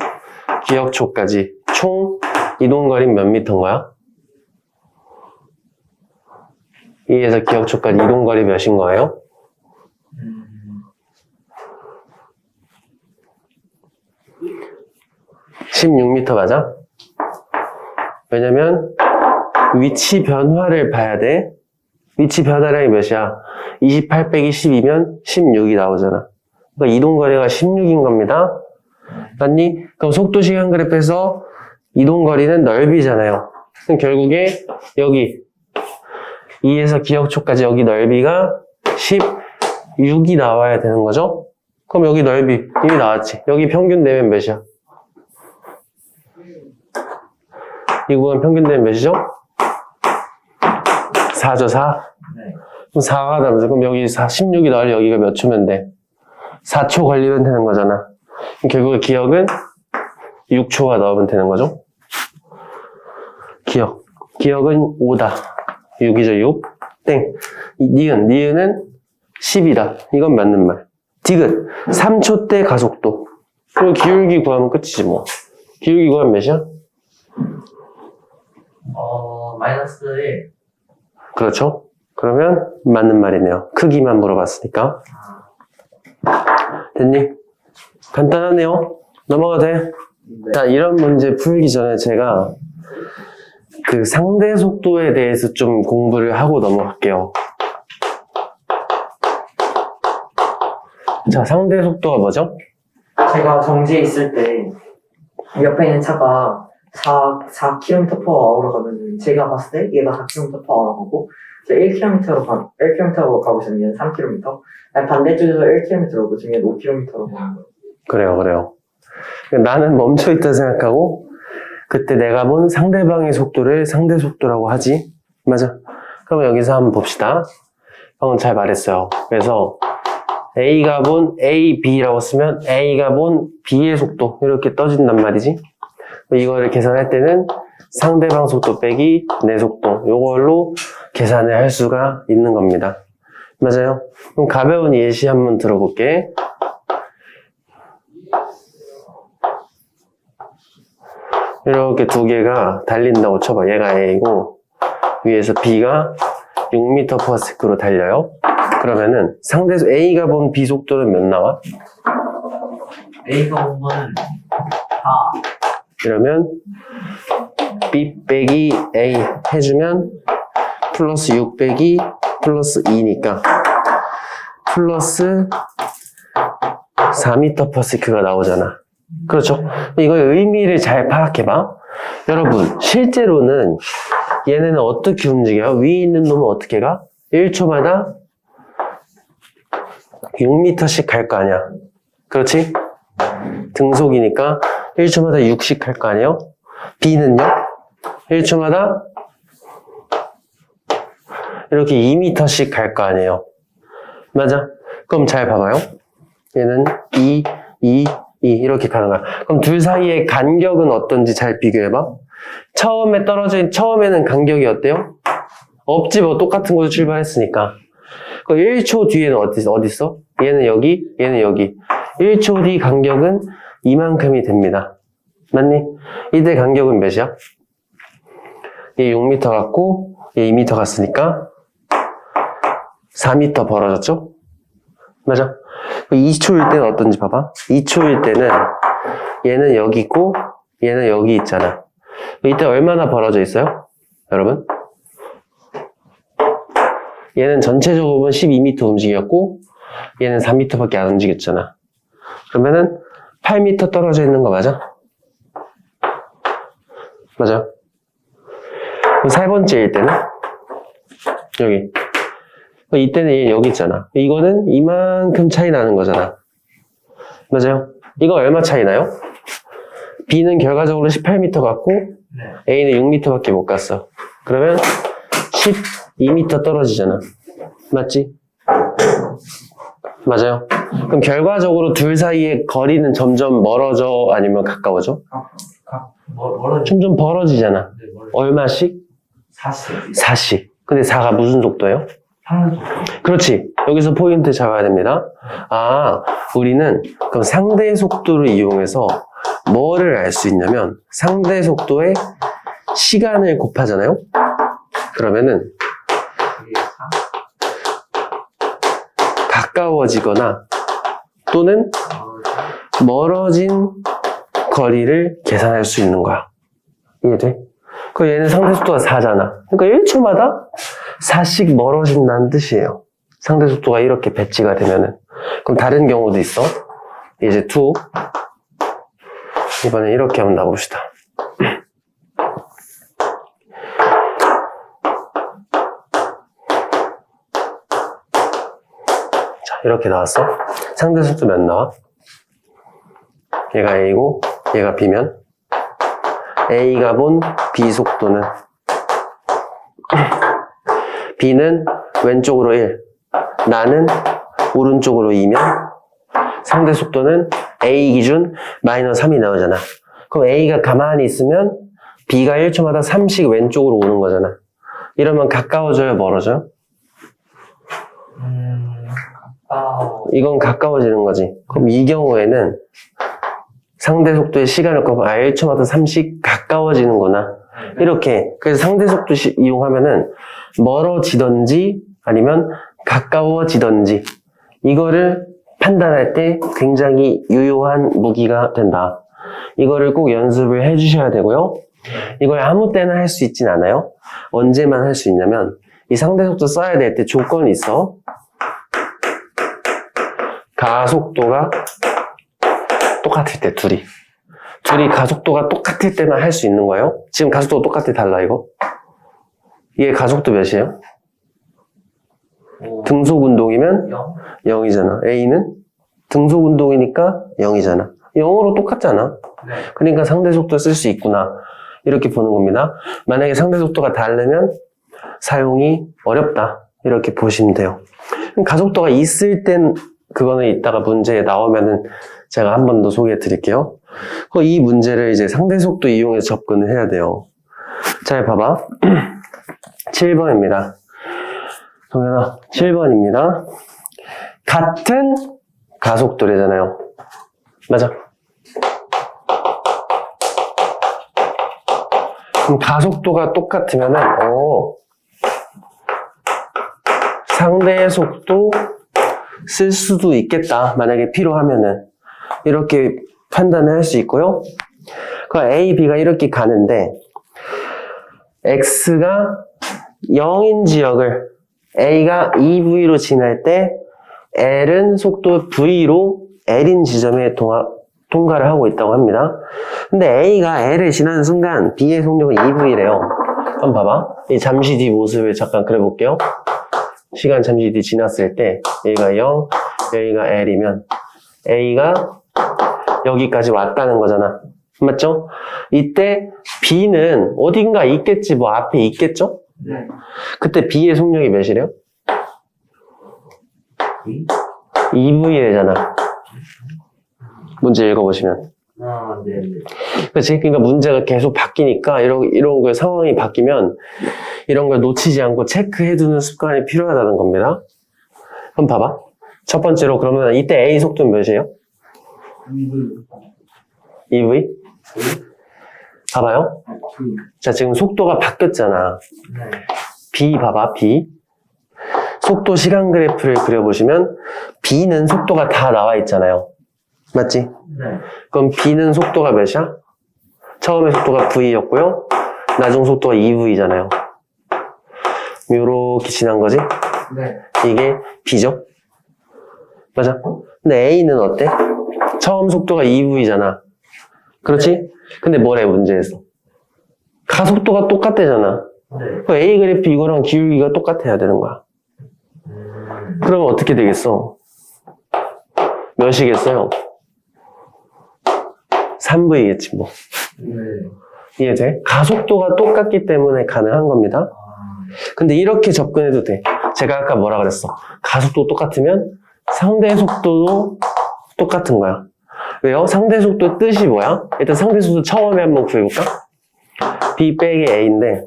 기역초까지 총 이동거리 몇 미터인 거야? 2에서 기역초까지 이동거리 몇인 거예요? 16m 맞아? 왜냐면 위치 변화를 봐야 돼. 위치 변화량이 몇이야? 28 빼기 12면 16이 나오잖아. 그러니까 이동거리가 16인 겁니다. 맞니? 그럼 속도 시간 그래프에서 이동거리는 넓이잖아요. 그럼 결국에 여기 2에서 기역초까지 여기 넓이가 16이 나와야 되는 거죠? 그럼 여기 넓이 이미 나왔지. 여기 평균 내면 몇이야? 이 구간 평균 내면 몇이죠? 4죠, 4? 네. 그럼 4가 나오죠. 그럼 여기 16이 나올 여기가 몇 초면 돼? 4초 걸리면 되는 거잖아. 그럼 결국에 기역은 6초가 나오면 되는 거죠? 기역은 5다. 6이죠, 6. 땡. 니은은 10이다. 이건 맞는 말. 디귿. 3초 때 가속도. 그리고 기울기 구하면 끝이지 뭐. 기울기 구하면 몇이야? 마이너스 1. 그렇죠? 그러면 맞는 말이네요. 크기만 물어봤으니까. 됐니? 간단하네요. 넘어가도 돼? 네. 자, 이런 문제 풀기 전에 제가 그 상대 속도에 대해서 좀 공부를 하고 넘어갈게요. 자, 상대 속도가 뭐죠? 제가 정지에 있을 때 옆에 있는 차가 4km/h로 가면 제가 봤을 때 얘가 4km/h로 가고 1km로 가고 있으면 얘는 3km. 아니, 반대쪽에서 1km로 오고 지금 얘는 5km로 가는 거예요. 그래요. 나는 멈춰있다 생각하고 그때 내가 본 상대방의 속도를 상대 속도라고 하지. 맞아. 그럼 여기서 한번 봅시다. 방금 잘 말했어요. 그래서 A가 본 A, B라고 쓰면 A가 본 B의 속도 이렇게 떠진단 말이지. 이거를 계산할 때는 상대방 속도 빼기 내 속도 요걸로 계산을 할 수가 있는 겁니다. 맞아요? 그럼 가벼운 예시 한번 들어볼게. 이렇게 두 개가 달린다고 쳐봐. 얘가 A고 위에서 B가 6m/s로 달려요. 그러면은 상대에서 A가 본 B 속도는 몇 나와? A가 온 거는 4. 이러면 B 빼기 A 해주면 플러스 6 빼기 플러스 2니까 플러스 4m/s가 나오잖아. 그렇죠? 이거의 의미를 잘 파악해봐. 여러분, 실제로는 얘네는 어떻게 움직여요? 위에 있는 놈은 어떻게 가? 1초마다 6m씩 갈 거 아니야. 그렇지? 등속이니까 1초마다 6씩 갈 거 아니에요? B는요? 1초마다 이렇게 2m씩 갈 거 아니에요. 맞아? 그럼 잘 봐봐요. 얘는 2 이렇게 가는 거야. 그럼 둘 사이의 간격은 어떤지 잘 비교해봐. 처음에는 간격이 어때요? 없지 뭐 똑같은 곳에서 출발했으니까. 그 1초 뒤에는 어디 있어? 얘는 여기, 얘는 여기. 1초 뒤 간격은 이만큼이 됩니다. 맞니? 이때 간격은 몇이야? 얘 6m 갔고 얘 2m 갔으니까 4m 벌어졌죠? 맞아? 2초일 때는 어떤지 봐봐. 2초일 때는 얘는 여기 있고 얘는 여기 있잖아. 이때 얼마나 벌어져 있어요? 여러분? 얘는 전체적으로 보면 12m 움직였고 얘는 4m밖에 안 움직였잖아. 그러면은 8m 떨어져 있는 거 맞아? 맞아? 그럼 세 번째일 때는 여기. 이때는 얘 여기 있잖아. 이거는 이만큼 차이 나는 거잖아. 맞아요? 이거 얼마 차이 나요? B는 결과적으로 18m 갔고 A는 6m밖에 못 갔어. 그러면 12m 떨어지잖아. 맞지? 맞아요? 그럼 결과적으로 둘 사이의 거리는 점점 멀어져 아니면 가까워져? 점점 벌어지잖아. 네, 얼마씩? 4씩. 4씩. 근데 4가 무슨 속도예요? 그렇지. 여기서 포인트 잡아야 됩니다. 아, 우리는 그럼 상대 속도를 이용해서 뭐를 알 수 있냐면 상대 속도의 시간을 곱하잖아요. 그러면은 가까워지거나 또는 멀어진 거리를 계산할 수 있는 거야. 이해돼? 그 얘는 상대 속도가 4잖아. 그러니까 1초마다 4씩 멀어진다는 뜻이에요. 상대 속도가 이렇게 배치가 되면은. 그럼 다른 경우도 있어. 이제 2. 이번엔 이렇게 한번 놔봅시다. 자, 이렇게 나왔어. 상대 속도 몇 나와? 얘가 A고 얘가 B면 A가 본 B 속도는 B는 왼쪽으로 1, 나는 오른쪽으로 2면 상대 속도는 A 기준 마이너스 3이 나오잖아. 그럼 A가 가만히 있으면 B가 1초마다 3씩 왼쪽으로 오는 거잖아. 이러면 가까워져요, 멀어져요? 이건 가까워지는 거지. 그럼 이 경우에는 상대 속도의 시간을 곱하면 1초마다 3씩 가까워지는구나. 이렇게. 그래서 상대 속도 이용하면은 멀어지던지 아니면 가까워지던지 이거를 판단할 때 굉장히 유효한 무기가 된다. 이거를 꼭 연습을 해주셔야 되고요. 이걸 아무 때나 할 수 있진 않아요. 언제만 할 수 있냐면 이 상대 속도 써야 될 때 조건이 있어. 가속도가 똑같을 때 둘이 가속도가 똑같을 때만 할 수 있는 거예요. 지금 가속도가 똑같아 달라 이거. 이게 가속도 몇이에요? 등속 운동이면 0이잖아. A는 등속 운동이니까 0이잖아. 0으로 똑같잖아. 그러니까 상대 속도 쓸 수 있구나. 이렇게 보는 겁니다. 만약에 상대 속도가 다르면 사용이 어렵다. 이렇게 보시면 돼요. 가속도가 있을 땐 그거는 이따가 문제에 나오면은 제가 한 번 더 소개해 드릴게요. 이 문제를 이제 상대 속도 이용해서 접근을 해야 돼요. 잘 봐봐. 7번입니다. 동현아, 7번입니다. 같은 가속도래잖아요. 맞아. 그럼 가속도가 똑같으면은, 상대의 속도 쓸 수도 있겠다. 만약에 필요하면은. 이렇게 판단을 할 수 있고요. 그 A, B가 이렇게 가는데, X가 0인 지역을 A가 2V로 지날 때 L은 속도 V로 L인 지점에 통과를 하고 있다고 합니다. 근데 A가 L을 지나는 순간 B의 속력은 2V래요. 한번 봐봐. 이 잠시 뒤 모습을 잠깐 그려볼게요. 시간 잠시 뒤 지났을 때 여기가 0, 여기가 L이면 A가 여기까지 왔다는 거잖아. 맞죠? 이때 B는 어딘가 있겠지, 뭐 앞에 있겠죠? 네. 그때 B의 속력이 몇이래요? 2V래잖아. 문제 읽어보시면. 아, 네. 그렇지? 그러니까 문제가 계속 바뀌니까 이런 거 상황이 바뀌면 이런 걸 놓치지 않고 체크해두는 습관이 필요하다는 겁니다. 한번 봐봐. 첫 번째로 그러면 이때 A 속도는 몇이에요? 2V? 봐봐요. 자, 지금 속도가 바뀌었잖아. 네. B 봐봐, B. 속도 시간 그래프를 그려보시면 B는 속도가 다 나와 있잖아요. 맞지? 네. 그럼 B는 속도가 몇이야? 처음에 속도가 V였고요. 나중 속도가 2V잖아요. 요렇게 지난 거지? 네. 이게 B죠? 맞아? 근데 A는 어때? 처음 속도가 2V잖아. 그렇지? 근데 뭐래, 문제에서? 가속도가 똑같대잖아. 네. 그 A 그래프 이거랑 기울기가 똑같아야 되는 거야. 그러면 어떻게 되겠어? 몇이겠어요? 3V겠지, 뭐. 네. 이해돼? 가속도가 똑같기 때문에 가능한 겁니다. 근데 이렇게 접근해도 돼. 제가 아까 뭐라 그랬어? 가속도 똑같으면 상대 속도도 똑같은 거야. 왜요? 상대 속도 뜻이 뭐야? 일단 상대 속도 처음에 한번 구해볼까? B 빼기 A인데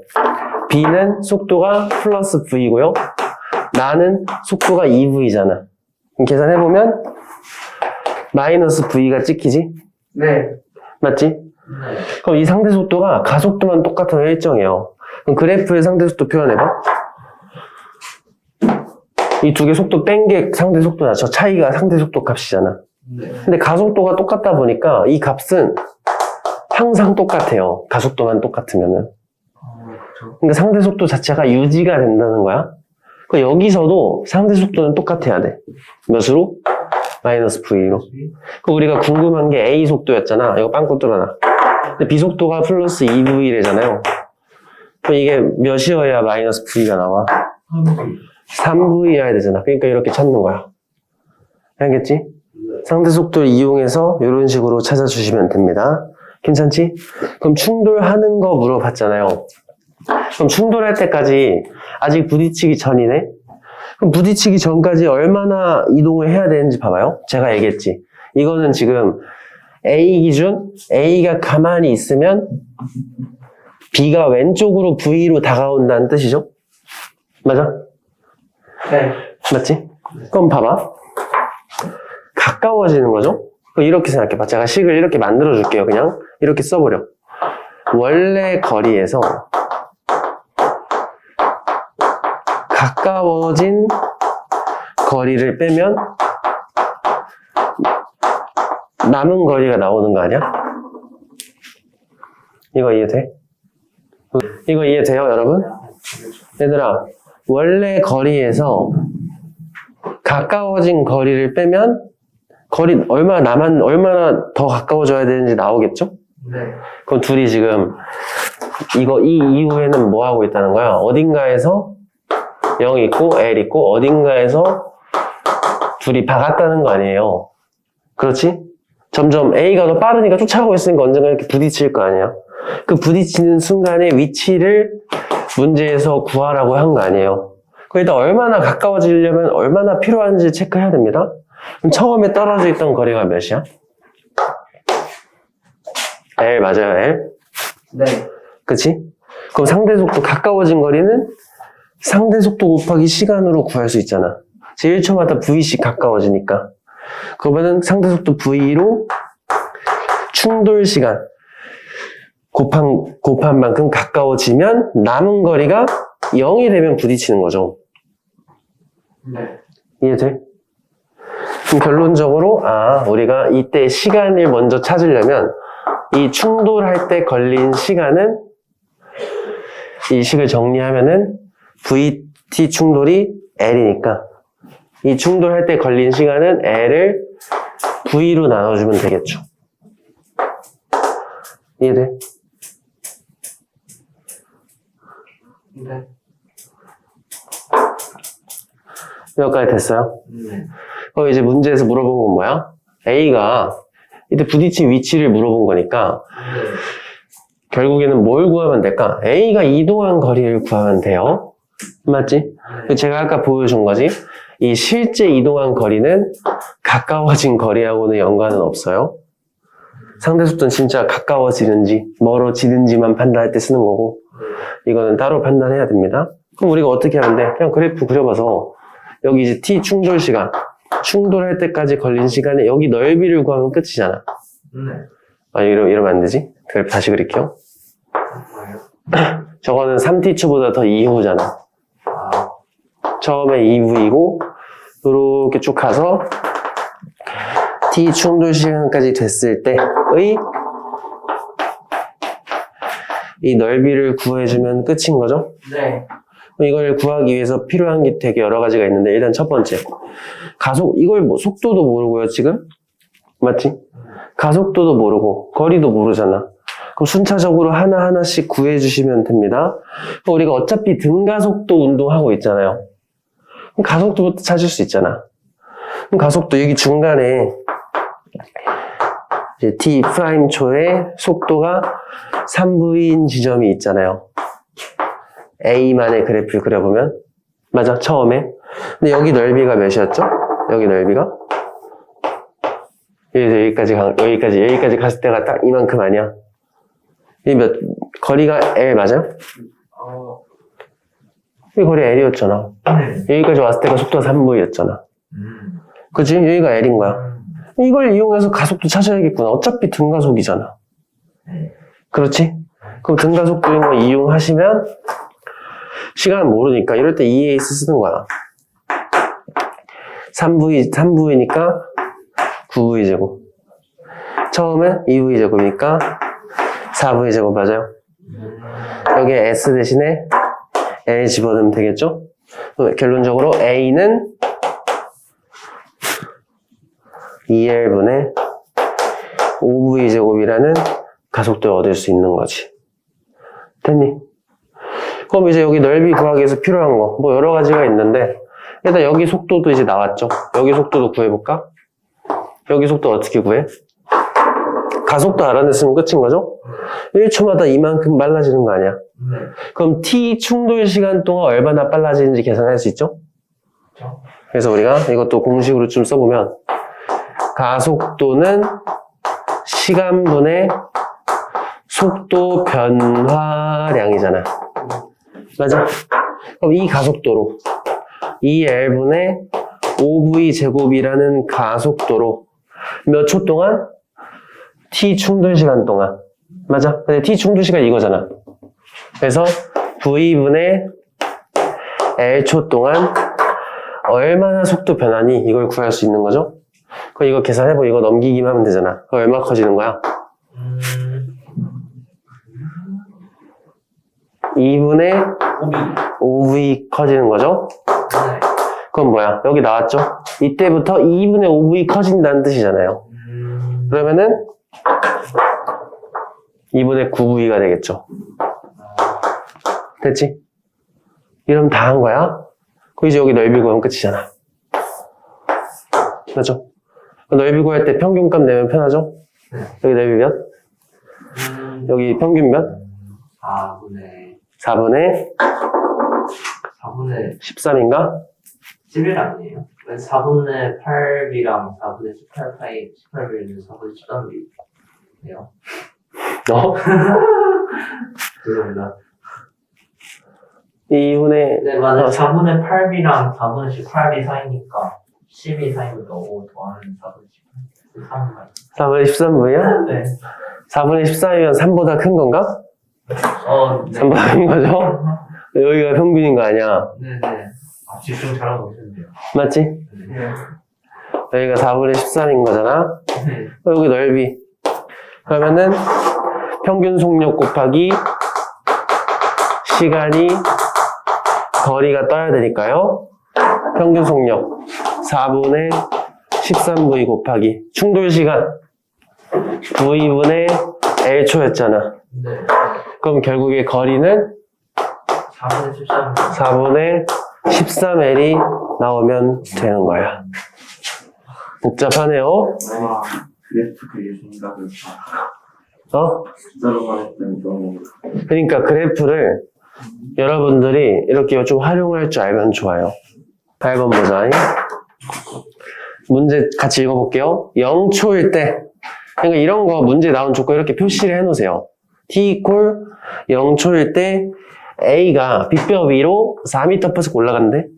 B는 속도가 플러스 V고요. 나는 속도가 2V잖아. 계산해보면 마이너스 V가 찍히지? 네. 맞지? 네. 그럼 이 상대 속도가 가속도만 똑같으면 일정해요. 그럼 그래프의 상대 속도 표현해봐. 이 두 개 속도 뺀 게 상대 속도야. 저 차이가 상대 속도 값이잖아. 네. 근데 가속도가 똑같다 보니까 이 값은 항상 똑같아요. 가속도만 똑같으면은. 그렇죠. 근데 상대 속도 자체가 유지가 된다는 거야. 그러니까 여기서도 상대 속도는 똑같아야 돼. 몇으로? 마이너스 V로. 그 우리가 궁금한 게 A 속도였잖아. 이거 빵꾸 뚫어놔. 근데 B 속도가 플러스 2V래잖아요. 그럼 이게 몇이어야 마이너스 V가 나와? 3V여야 되잖아. 그러니까 이렇게 찾는 거야. 알겠지? 상대 속도를 이용해서 이런 식으로 찾아주시면 됩니다. 괜찮지? 그럼 충돌하는 거 물어봤잖아요. 그럼 충돌할 때까지 아직 부딪히기 전이네? 그럼 부딪히기 전까지 얼마나 이동을 해야 되는지 봐봐요. 제가 얘기했지. 이거는 지금 A 기준, A가 가만히 있으면 B가 왼쪽으로 V로 다가온다는 뜻이죠? 맞아? 네. 맞지? 그럼 봐봐. 가까워지는 거죠? 이렇게 생각해봐. 제가 식을 이렇게 만들어줄게요. 그냥 이렇게 써버려. 원래 거리에서 가까워진 거리를 빼면 남은 거리가 나오는 거 아니야? 이거 이해돼? 이거 이해돼요, 여러분? 얘들아, 원래 거리에서 가까워진 거리를 빼면 거리 얼마나 더 가까워져야 되는지 나오겠죠? 네. 그럼 둘이 지금 이 이후에는 뭐 하고 있다는 거야? 어딘가에서 0 있고 L 있고 어딘가에서 둘이 박았다는 거 아니에요? 그렇지? 점점 A가 더 빠르니까 쫓아가고 있으니까 언젠가 이렇게 부딪힐 거 아니야? 그 부딪히는 순간의 위치를 문제에서 구하라고 한 거 아니에요? 일단 얼마나 가까워지려면 얼마나 필요한지 체크해야 됩니다. 그럼 처음에 떨어져 있던 거리가 몇이야? L 맞아요, L? 네. 그치? 그럼 상대속도 가까워진 거리는 상대속도 곱하기 시간으로 구할 수 있잖아. 제 1초마다 v씩 가까워지니까. 그러면은 상대속도 v로 충돌 시간 곱한 만큼 가까워지면 남은 거리가 0이 되면 부딪히는 거죠. 네. 이해돼? 그럼 결론적으로 우리가 이때 시간을 먼저 찾으려면 이 충돌할 때 걸린 시간은 이 식을 정리하면은 VT 충돌이 L이니까 이 충돌할 때 걸린 시간은 L을 V로 나눠주면 되겠죠. 이해돼? 네. 여기까지 됐어요? 네. 이제 문제에서 물어본 건 뭐야? A가 이때 부딪힌 위치를 물어본 거니까 네. 결국에는 뭘 구하면 될까? A가 이동한 거리를 구하면 돼요. 맞지? 네. 제가 아까 보여준 거지. 이 실제 이동한 거리는 가까워진 거리하고는 연관은 없어요. 상대속도는 진짜 가까워지는지 멀어지는지만 판단할 때 쓰는 거고 이거는 따로 판단해야 됩니다. 그럼 우리가 어떻게 하면 돼? 그냥 그래프 그려봐서 여기 이제 T 충돌 시간 충돌할 때까지 걸린 시간에 여기 넓이를 구하면 끝이잖아. 네. 이러면 안 되지? 그래프 다시 그릴게요. 뭐예요? 저거는 3T초보다 더 이후잖아. 아, 처음에 2V이고 이렇게 쭉 가서 T 충돌 시간까지 됐을 때의 이 넓이를 구해주면 끝인 거죠? 네. 이걸 구하기 위해서 필요한 게 되게 여러 가지가 있는데 일단 첫 번째 이걸 속도도 모르고요 지금 맞지? 가속도도 모르고 거리도 모르잖아. 그럼 순차적으로 하나하나씩 구해주시면 됩니다. 우리가 어차피 등가속도 운동하고 있잖아요. 그럼 가속도부터 찾을 수 있잖아. 그럼 가속도 여기 중간에 이제 t 프라임 초의 속도가 3v인 지점이 있잖아요. A만의 그래프를 그려보면 맞아 처음에. 근데 여기 넓이가 몇이었죠? 여기 넓이가 여기까지 갔을 때가 딱 이만큼 아니야? 이 거리가 L 맞아요? 이 거리 L이었잖아. 여기까지 왔을 때가 속도가 3v였잖아. 그치? 여기가 L인 거야. 이걸 이용해서 가속도 찾아야겠구나. 어차피 등가속이잖아. 그렇지? 그럼 등가속도인 거 이용하시면 시간 모르니까 이럴 때 EAS 쓰는 거야. 3V니까 9V제곱. 처음에 2V제곱이니까 4V제곱 맞아요? 여기에 S 대신에 L 집어넣으면 되겠죠? 결론적으로 A는 2L분의 5V제곱이라는 가속도를 얻을 수 있는 거지. 됐니? 그럼 이제 여기 넓이 구하기 위해서 필요한 거, 뭐 여러 가지가 있는데, 일단 여기 속도도 이제 나왔죠? 여기 속도도 구해볼까? 여기 속도 어떻게 구해? 가속도 알아냈으면 끝인 거죠? 1초마다 이만큼 빨라지는 거 아니야? 그럼 T 충돌 시간 동안 얼마나 빨라지는지 계산할 수 있죠? 그래서 우리가 이것도 공식으로 좀 써보면, 가속도는 시간분의 속도 변화량이잖아. 맞아? 그럼 이 가속도로 2L분의 5V제곱이라는 가속도로 몇 초 동안? T 충돌 시간 동안. 맞아? 근데 T 충돌 시간 이거잖아. 그래서 V분의 L초 동안 얼마나 속도 변하니? 이걸 구할 수 있는 거죠? 그럼 이거 계산해보. 이거 넘기기만 하면 되잖아. 그럼 얼마 커지는 거야? 2분의 5V 커지는 거죠? 그럼 뭐야? 여기 나왔죠? 이때부터 2분의 5V 커진다는 뜻이잖아요. 그러면은 2분의 9V가 되겠죠? 됐지? 이러면 다 한 거야? 그럼 이제 여기 넓이 구하면 끝이잖아. 맞죠? 넓이 구할 때 평균값 내면 편하죠? 여기 넓이 몇? 여기 평균 몇? 4분의 13인가? 11 아니에요? 4분의 8B랑 4분의 18B는 4분의 13B네요. 어? 죄송합니다. 2분의 네, 맞아요. 4분의 8b랑 4분의 18b 사이니까 12 사이니까 5 더하는 4분의 18. 4분의 13분이야? 네. 4분의 13이면 3보다 큰 건가? 네. 3보다 큰 거죠? 여기가 평균인 거 아니야? 네네. 아, 집중 잘하고 있는데요. 맞지? 네. 여기가 4분의 13인 거잖아? 네. 여기 넓이. 그러면은 평균 속력 곱하기 시간이 거리가 떠야 되니까요. 평균 속력 4분의 13v 곱하기 충돌 시간 V분의 L초였잖아. 네. 그럼 결국에 거리는 4분의 13. 4분의 13L이 나오면 되는 거야. 복잡하네요. 와. 그래프 그리신가 그렇죠. 어? 숫자로만 했더니 너무 그러니까 그래프를 여러분들이 이렇게 좀 활용할 줄 알면 좋아요. 8번 보자. 문제 같이 읽어볼게요. 0초일 때, 그러니까 이런 거 문제 나온 조건 이렇게 표시를 해놓으세요. t 0초일 때 a가 빗뼈 위로 4m/s 올라갔는데,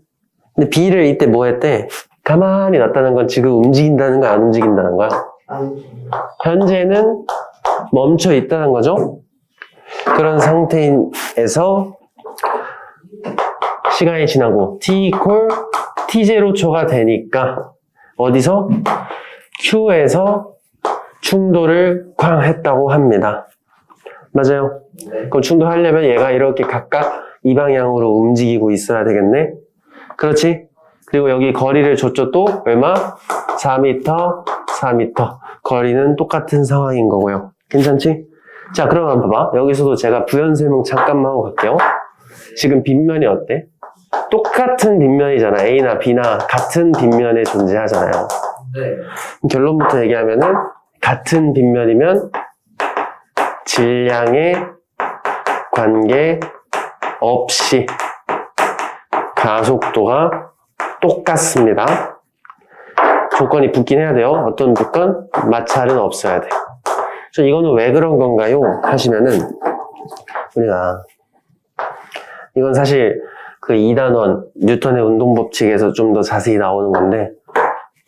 근데 b를 이때 뭐 했대? 가만히 놨다는 건 지금 움직인다는 거야, 안 움직인다는 거야? 현재는 멈춰 있다는 거죠. 그런 상태에서 시간이 지나고 t t0초가 되니까 어디서? Q에서 충돌을 쾅 했다고 합니다. 맞아요? 네. 그럼 충돌하려면 얘가 이렇게 각각 이 방향으로 움직이고 있어야 되겠네? 그렇지? 그리고 여기 거리를 줬죠 또? 얼마? 4m, 4m. 거리는 똑같은 상황인 거고요. 괜찮지? 자, 그러면 봐봐. 여기서도 제가 부연 설명 잠깐만 하고 갈게요. 지금 빗면이 어때? 똑같은 빗면이잖아. A나 B나 같은 빗면에 존재하잖아요. 네. 결론부터 얘기하면은 같은 빗면이면 질량의 관계 없이 가속도가 똑같습니다. 조건이 붙긴 해야 돼요. 어떤 조건? 마찰은 없어야 돼. 그래서 이거는 왜 그런 건가요? 하시면은 우리가 이건 사실 그 2단원 뉴턴의 운동법칙에서 좀 더 자세히 나오는 건데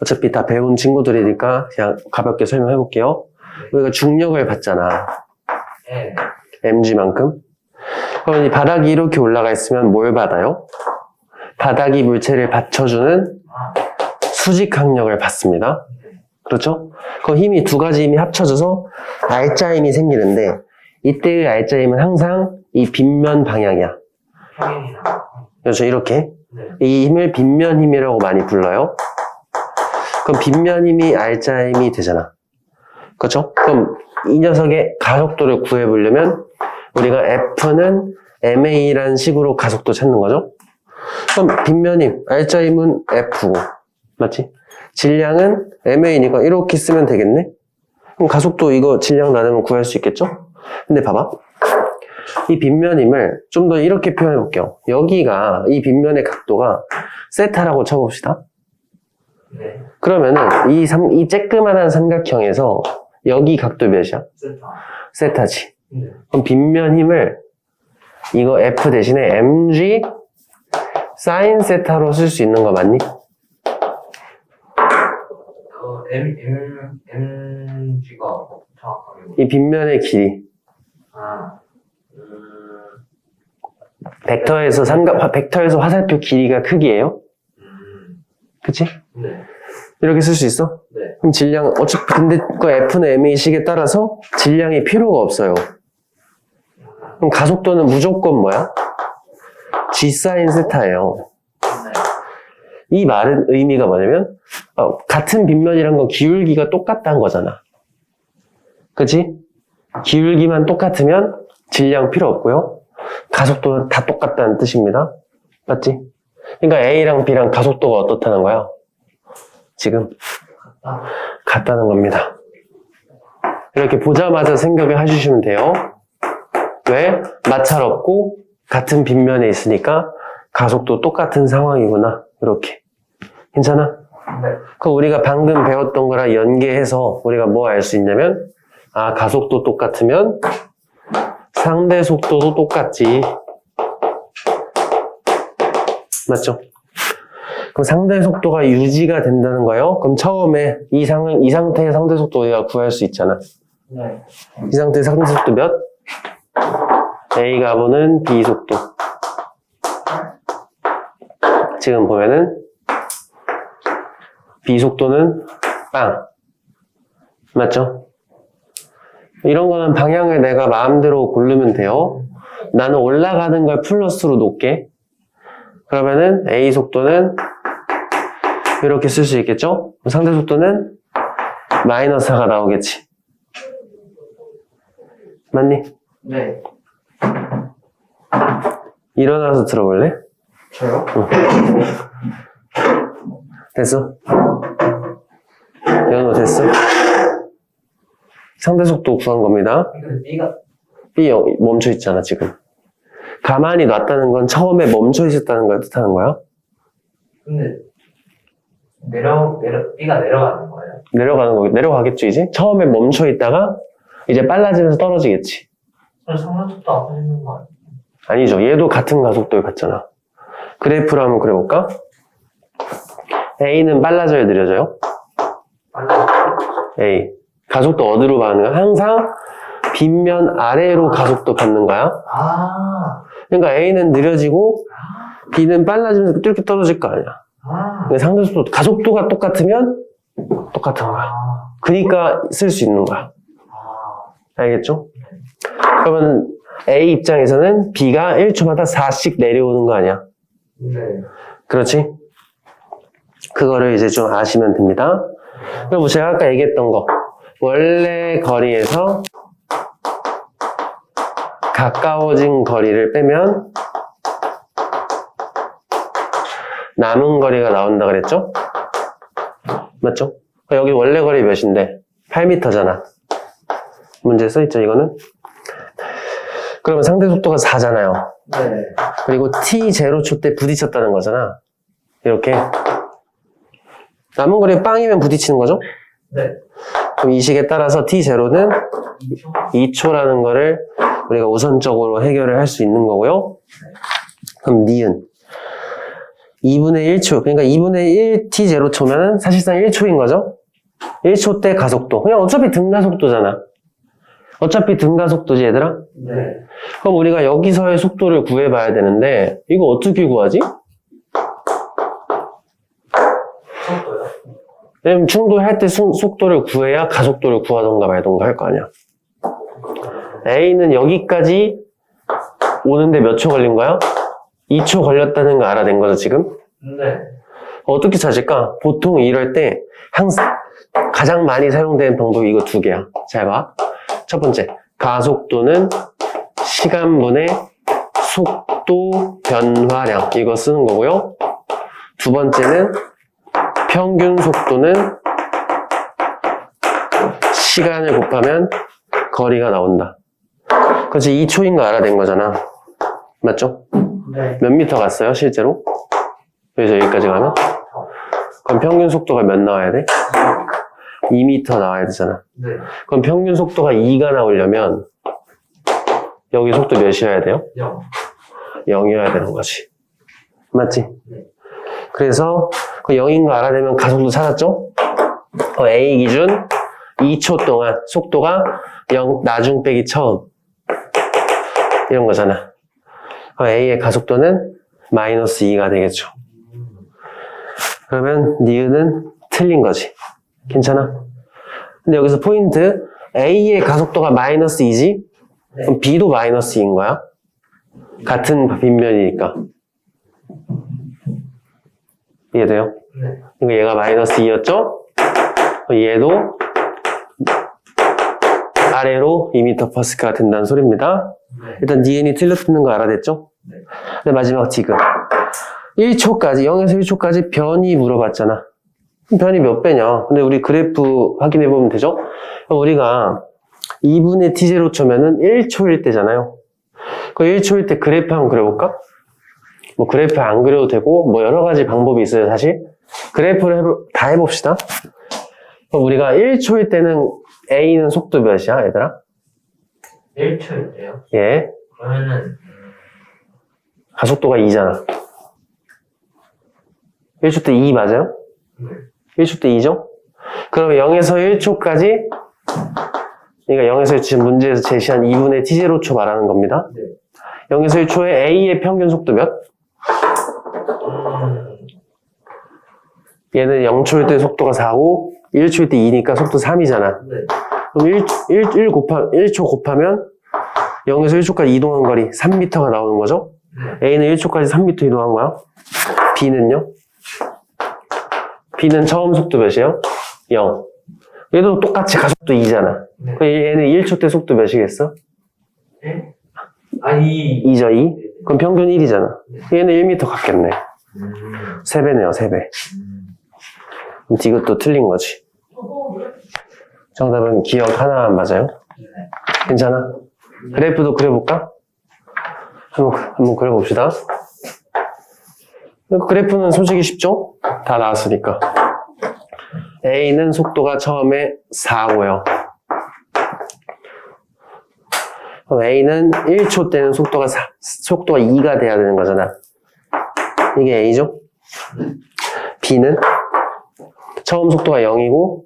어차피 다 배운 친구들이니까 그냥 가볍게 설명해 볼게요. 우리가 중력을 받잖아. 네. mg만큼. 그럼 이 바닥이 이렇게 올라가 있으면 뭘 받아요? 바닥이 물체를 받쳐주는 수직항력을 받습니다. 그렇죠? 그 힘이 두 가지 힘이 합쳐져서 R자 힘이 생기는데 이때의 R자 힘은 항상 이 빗면 방향이야. 평행이나. 그렇죠? 이렇게. 네. 이 힘을 빗면 힘이라고 많이 불러요. 그럼 빗면 힘이 R자 힘이 되잖아. 그렇죠? 그럼 이 녀석의 가속도를 구해보려면 우리가 F는 ma라는 식으로 가속도 찾는 거죠. 그럼 빗면 힘, R자 힘은 F고 맞지? 질량은 ma니까 이렇게 쓰면 되겠네? 그럼 가속도 이거 질량 나누면 구할 수 있겠죠? 근데 봐봐. 이 빗면 힘을 좀 더 이렇게 표현해 볼게요. 여기가 이 빗면의 각도가 세타라고 쳐봅시다. 네. 그러면은 이 쬐끄만한 삼각형에서 여기 각도 몇이야? 센터. 세타지. 네. 그럼 빗면 힘을 이거 F 대신에 mg 사인 세타로 쓸 수 있는 거 맞니? MG가 정확하게. 이 빗면의 길이 아. 벡터에서 화살표 길이가 크기예요. 그치? 네. 이렇게 쓸 수 있어? 네. 그럼 질량 어차피 근데 그 F는 MA 식에 따라서 질량이 필요가 없어요. 그럼 가속도는 무조건 뭐야? G 사인 세타예요. 네. 이 말은 의미가 뭐냐면 같은 빗면이란 건 기울기가 똑같다는 거잖아. 그치? 기울기만 똑같으면 질량 필요 없고요. 가속도는 다 똑같다는 뜻입니다. 맞지? 그러니까 A랑 B랑 가속도가 어떻다는 거야? 지금 같다는 겁니다. 이렇게 보자마자 생각을 해주시면 돼요. 왜? 마찰 없고 같은 빗면에 있으니까 가속도 똑같은 상황이구나. 이렇게. 괜찮아? 네. 그럼 우리가 방금 배웠던 거랑 연계해서 우리가 뭐 알 수 있냐면 가속도 똑같으면 상대 속도도 똑같지. 맞죠? 그럼 상대 속도가 유지가 된다는 거예요. 그럼 처음에 이 상태의 상대 속도 우리가 구할 수 있잖아. 네. 이 상태의 상대 속도 몇? A가 보는 B 속도. 지금 보면은 B 속도는 빵. 맞죠? 이런 거는 방향을 내가 마음대로 고르면 돼요. 나는 올라가는 걸 플러스로 놓을게. 그러면은 A 속도는 이렇게 쓸 수 있겠죠? 상대 속도는 마이너스 4가 나오겠지. 맞니? 네. 일어나서 들어볼래? 저요? 됐어? 연호 됐어? 상대 속도 구한 겁니다. B가 B 멈춰 있잖아, 지금. 가만히 놨다는 건 처음에 멈춰 있었다는 걸 뜻하는 거야. 근데 B가 내려가는 거예요. 내려가는 거, 내려가겠죠, 이제? 처음에 멈춰 있다가 이제 빨라지면서 떨어지겠지. 그럼 상대 속도 앞서지는 거 아니에요? 아니죠. 얘도 같은 가속도에 갔잖아. 그래프로 한번 그려볼까? A는 빨라져요, 느려져요? 빨라요. A. 가속도 어디로 가는 거야? 항상 빗면 아래로 가속도 받는 거야. 아. 그러니까 A는 느려지고 B는 빨라지면서 이렇게 떨어질 거 아니야. 아. 근데 상대 속도, 가속도가 똑같으면 똑같은 거야. 아. 그러니까 쓸 수 있는 거야. 아. 알겠죠? 그러면 A 입장에서는 B가 1초마다 4씩 내려오는 거 아니야. 네. 그렇지? 그거를 이제 좀 아시면 됩니다. 그리고 제가 아까 얘기했던 거. 원래 거리에서 가까워진 거리를 빼면 남은 거리가 나온다 그랬죠? 맞죠? 여기 원래 거리 몇인데? 8m잖아. 문제에 써있죠, 이거는? 그러면 상대 속도가 4잖아요. 네. 그리고 t0초 때 부딪혔다는 거잖아. 이렇게. 남은 거리 빵이면 부딪히는 거죠? 네. 그럼 이 식에 따라서 t0는 2초. 2초라는 거를 우리가 우선적으로 해결을 할 수 있는 거고요. 그럼 니은 2분의 1초, 그러니까 2분의 1 t0초면은 사실상 1초인 거죠? 1초 때 가속도. 그냥 어차피 등가속도잖아. 어차피 등가속도지, 얘들아? 네. 그럼 우리가 여기서의 속도를 구해봐야 되는데 이거 어떻게 구하지? 속도요? 왜냐면 충돌할 때 속도를 구해야 가속도를 구하던가 말던가 할 거 아니야. A는 여기까지 오는데 몇 초 걸린 거야? 2초 걸렸다는 거 알아낸 거죠, 지금? 네. 어떻게 찾을까? 보통 이럴 때 항상 가장 많이 사용되는 방법이 이거 두 개야. 잘 봐. 첫 번째, 가속도는 시간분의 속도 변화량, 이거 쓰는 거고요. 두 번째는 평균 속도는 시간을 곱하면 거리가 나온다. 그렇지, 2초인 거 알아낸 거잖아. 맞죠? 네. 몇 미터 갔어요, 실제로? 여기서 여기까지 가면? 그럼 평균 속도가 몇 나와야 돼? 2미터 나와야 되잖아. 네. 그럼 평균 속도가 2가 나오려면 여기 속도 몇이어야 돼요? 0. 0이어야 되는 거지. 맞지? 네. 그래서 그 0인 거 알아내면 가속도 찾았죠? A 기준 2초 동안 속도가 0 나중 빼기 처음. 이런 거잖아. A의 가속도는 마이너스 2가 되겠죠. 그러면 니은은 틀린 거지. 괜찮아? 근데 여기서 포인트, A의 가속도가 마이너스 2지? 네. 그럼 B도 마이너스 2인 거야. 같은 빗면이니까. 이해돼요? 네. 그러니까 얘가 마이너스 2였죠? 얘도 아래로 2m/s가 된다는 소리입니다. 네. 일단 니은이 틀렸다는 거 알아냈죠? 네. 근데 마지막 디귿. 1초까지, 0에서 1초까지 변이 물어봤잖아. 변이 몇 배냐? 근데 우리 그래프 확인해 보면 되죠? 우리가 2분의 t0초면은 1초일 때잖아요. 그 1초일 때 그래프 한번 그려볼까? 뭐 그래프 안 그려도 되고, 뭐 여러 가지 방법이 있어요, 사실. 그래프를 다 해봅시다. 그럼 우리가 1초일 때는 A는 속도 몇이야, 얘들아? 1초일 때요? 예. 그러면은 가속도가 2잖아. 1초 때 2 맞아요? 1초 때 2죠? 그러면 0에서 1초까지, 그러니까 0에서 지금 문제에서 제시한 2분의 t0초 말하는 겁니다. 네. 0에서 1초에 A의 평균 속도 몇? 얘는 0초일 때 속도가 4고, 1초일 때 2니까 속도 3이잖아. 네. 그럼 1초 곱하면 0에서 1초까지 이동한 거리 3m가 나오는 거죠? A는 1초까지 3m 이동한 거야. B는요? B는 처음 속도 몇이에요? 0. 얘도 똑같이 가속도 2잖아. 네. 그럼 얘는 1초 때 속도 몇이겠어? 네? 아니. 2죠, 2? 그럼 평균 1이잖아. 얘는 1m 같겠네. 3배네요, 3배. 그럼 이것도 틀린 거지. 정답은 기억 하나만 맞아요? 괜찮아? 그래프도 그려볼까? 한번 그려봅시다. 그래프는 솔직히 쉽죠? 다 나왔으니까. A는 속도가 처음에 4고요. 그럼 A는 1초 때는 속도가 2가 돼야 되는 거잖아. 이게 A죠? B는 처음 속도가 0이고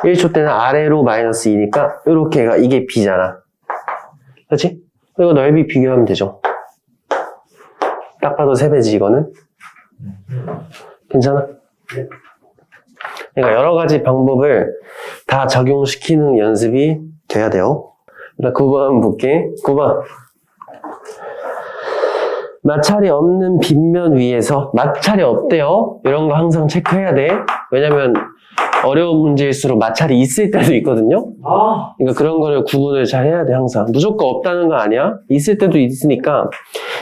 1초 때는 아래로 마이너스 2니까 이렇게가 이게 B잖아. 그렇지? 이거 넓이 비교하면 되죠. 딱 봐도 3배지 이거는. 괜찮아? 그러니까 여러 가지 방법을 다 적용시키는 연습이 돼야 돼요. 9번 볼게. 9번. 마찰이 없는 빗면 위에서 마찰이 없대요. 이런 거 항상 체크해야 돼. 왜냐면 어려운 문제일수록 마찰이 있을 때도 있거든요. 아. 그러니까 그런 거를 구분을 잘 해야 돼, 항상. 무조건 없다는 거 아니야. 있을 때도 있으니까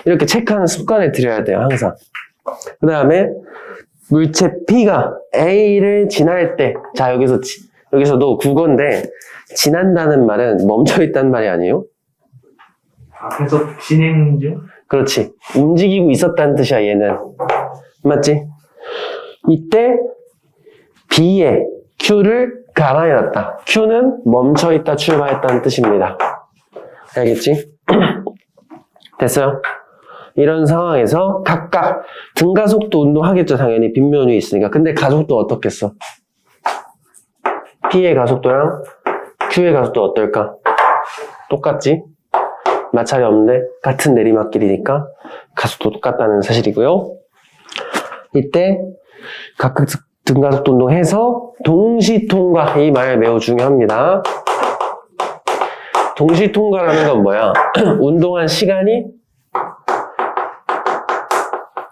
이렇게 체크하는 습관을 들여야 돼요, 항상. 그 다음에 물체 P가 A를 지날 때, 자, 여기서도 국어인데, 지난다는 말은 멈춰있다는 말이 아니에요? 아, 계속 진행 중? 그렇지. 움직이고 있었다는 뜻이야, 얘는. 맞지? 이때 B에 Q를 가만히 놨다. Q는 멈춰있다, 출발했다는 뜻입니다. 알겠지? 됐어요? 이런 상황에서 각각 등가속도 운동하겠죠, 당연히. 빗면 위에 있으니까. 근데 가속도 어떻겠어? P의 가속도랑 Q의 가속도 어떨까? 똑같지? 마찰이 없는데 같은 내리막길이니까 가속도 똑같다는 사실이고요. 이때 각각 등가속도 운동해서 동시통과, 이 말 매우 중요합니다. 동시통과라는 건 뭐야? 운동한 시간이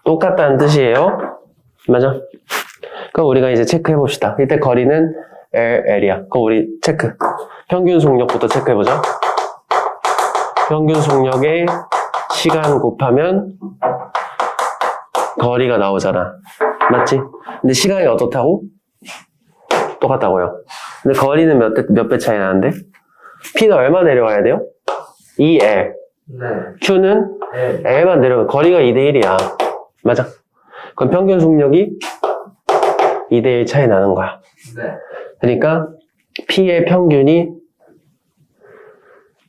똑같다는 뜻이에요. 맞아? 그럼 우리가 이제 체크해 봅시다. 이때 거리는 L이야. 그럼 우리 체크. 평균 속력부터 체크해 보자. 평균 속력에 시간 곱하면 거리가 나오잖아. 맞지? 근데 시간이 어떻다고? 똑같다고요. 근데 거리는 몇 배 차이 나는데? P는 얼마 내려가야 돼요? 2L. 네. Q는 네. L만 내려가면 거리가 2대1이야. 맞아? 그럼 평균 속력이 2대1 차이 나는 거야. 네. 그러니까 P의 평균이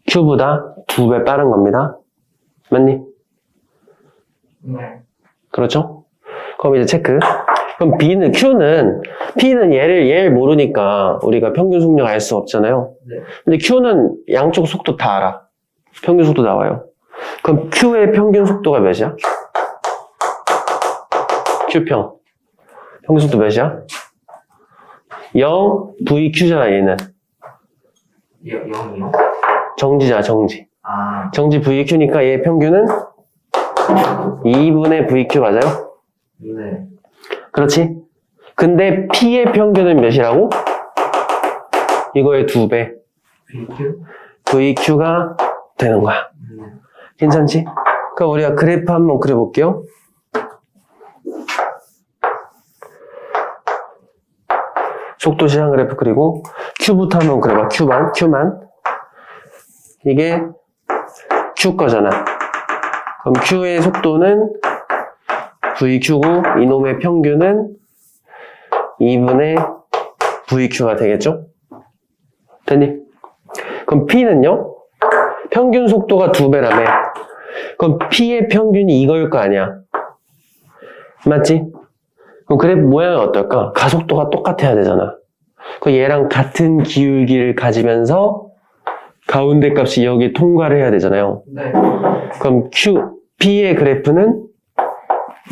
Q보다 2배 빠른 겁니다. 맞니? 네. 그렇죠? 그럼 이제 체크. 그럼 P는 얘를 모르니까 우리가 평균 속력 알 수 없잖아요. 네. 근데 Q는 양쪽 속도 다 알아. 평균 속도 나와요. 그럼 Q의 평균 속도가 몇이야? Q평. 평균 속도 몇이야? 0 VQ잖아, 얘는. 0이요? 정지잖아, 정지. 아. 정지 VQ니까 얘 평균은 2분의 VQ 맞아요? 네. 그렇지? 근데 P의 평균은 몇이라고? 이거의 2배. BQ? VQ가 되는 거야. 네. 괜찮지? 그럼 우리가 그래프 한번 그려볼게요. 속도 시간 그래프 그리고 Q부터 한번 그려봐. Q만. 이게 Q 거잖아. 그럼 Q의 속도는 VQ고 이놈의 평균은 2분의 VQ가 되겠죠? 됐니? 그럼 P는요? 평균 속도가 2배라며. 그럼 P의 평균이 이거일 거 아니야. 맞지? 그럼 그래프 모양이 어떨까? 가속도가 똑같아야 되잖아. 그 얘랑 같은 기울기를 가지면서 가운데 값이 여기 통과를 해야 되잖아요. 네. 그럼 P의 그래프는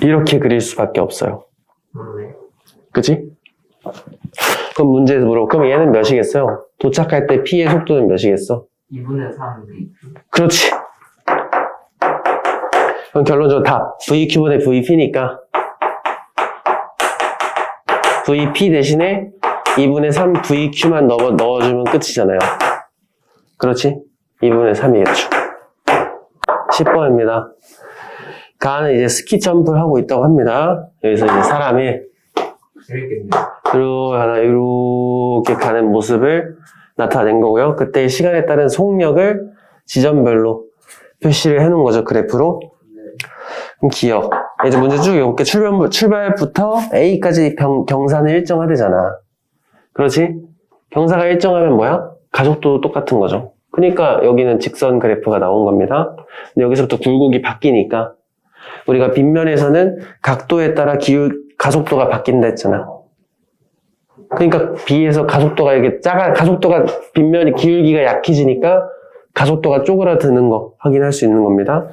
이렇게 그릴 수밖에 없어요. 네. 그치? 그럼 문제에서 물어. 그럼 얘는 몇이겠어요? 도착할 때 P의 속도는 몇이겠어? 2분의 3 VQ. 그렇지. 그럼 결론적으로 답. VQ분의 VP니까 VP 대신에 2분의 3 VQ만 넣어주면 끝이잖아요. 그렇지? 2분의 3이겠죠. 10번입니다. 가는 이제 스키 점프를 하고 있다고 합니다. 여기서 이제 사람이 재밌겠네요. 이렇게 가는 모습을 나타낸 거고요. 그때 시간에 따른 속력을 지점별로 표시를 해놓은 거죠. 그래프로. 그럼 기억. 이제 문제 쭉 이렇게 출발부터 A까지 경사는 일정하대잖아. 그렇지? 경사가 일정하면 뭐야? 가속도도 똑같은 거죠. 그러니까 여기는 직선 그래프가 나온 겁니다. 근데 여기서부터 굴곡이 바뀌니까 우리가 빗면에서는 각도에 따라 가속도가 바뀐다 했잖아. 그러니까 B에서 가속도가 이렇게 가속도가 빗면이 기울기가 약해지니까 가속도가 쪼그라드는 거 확인할 수 있는 겁니다.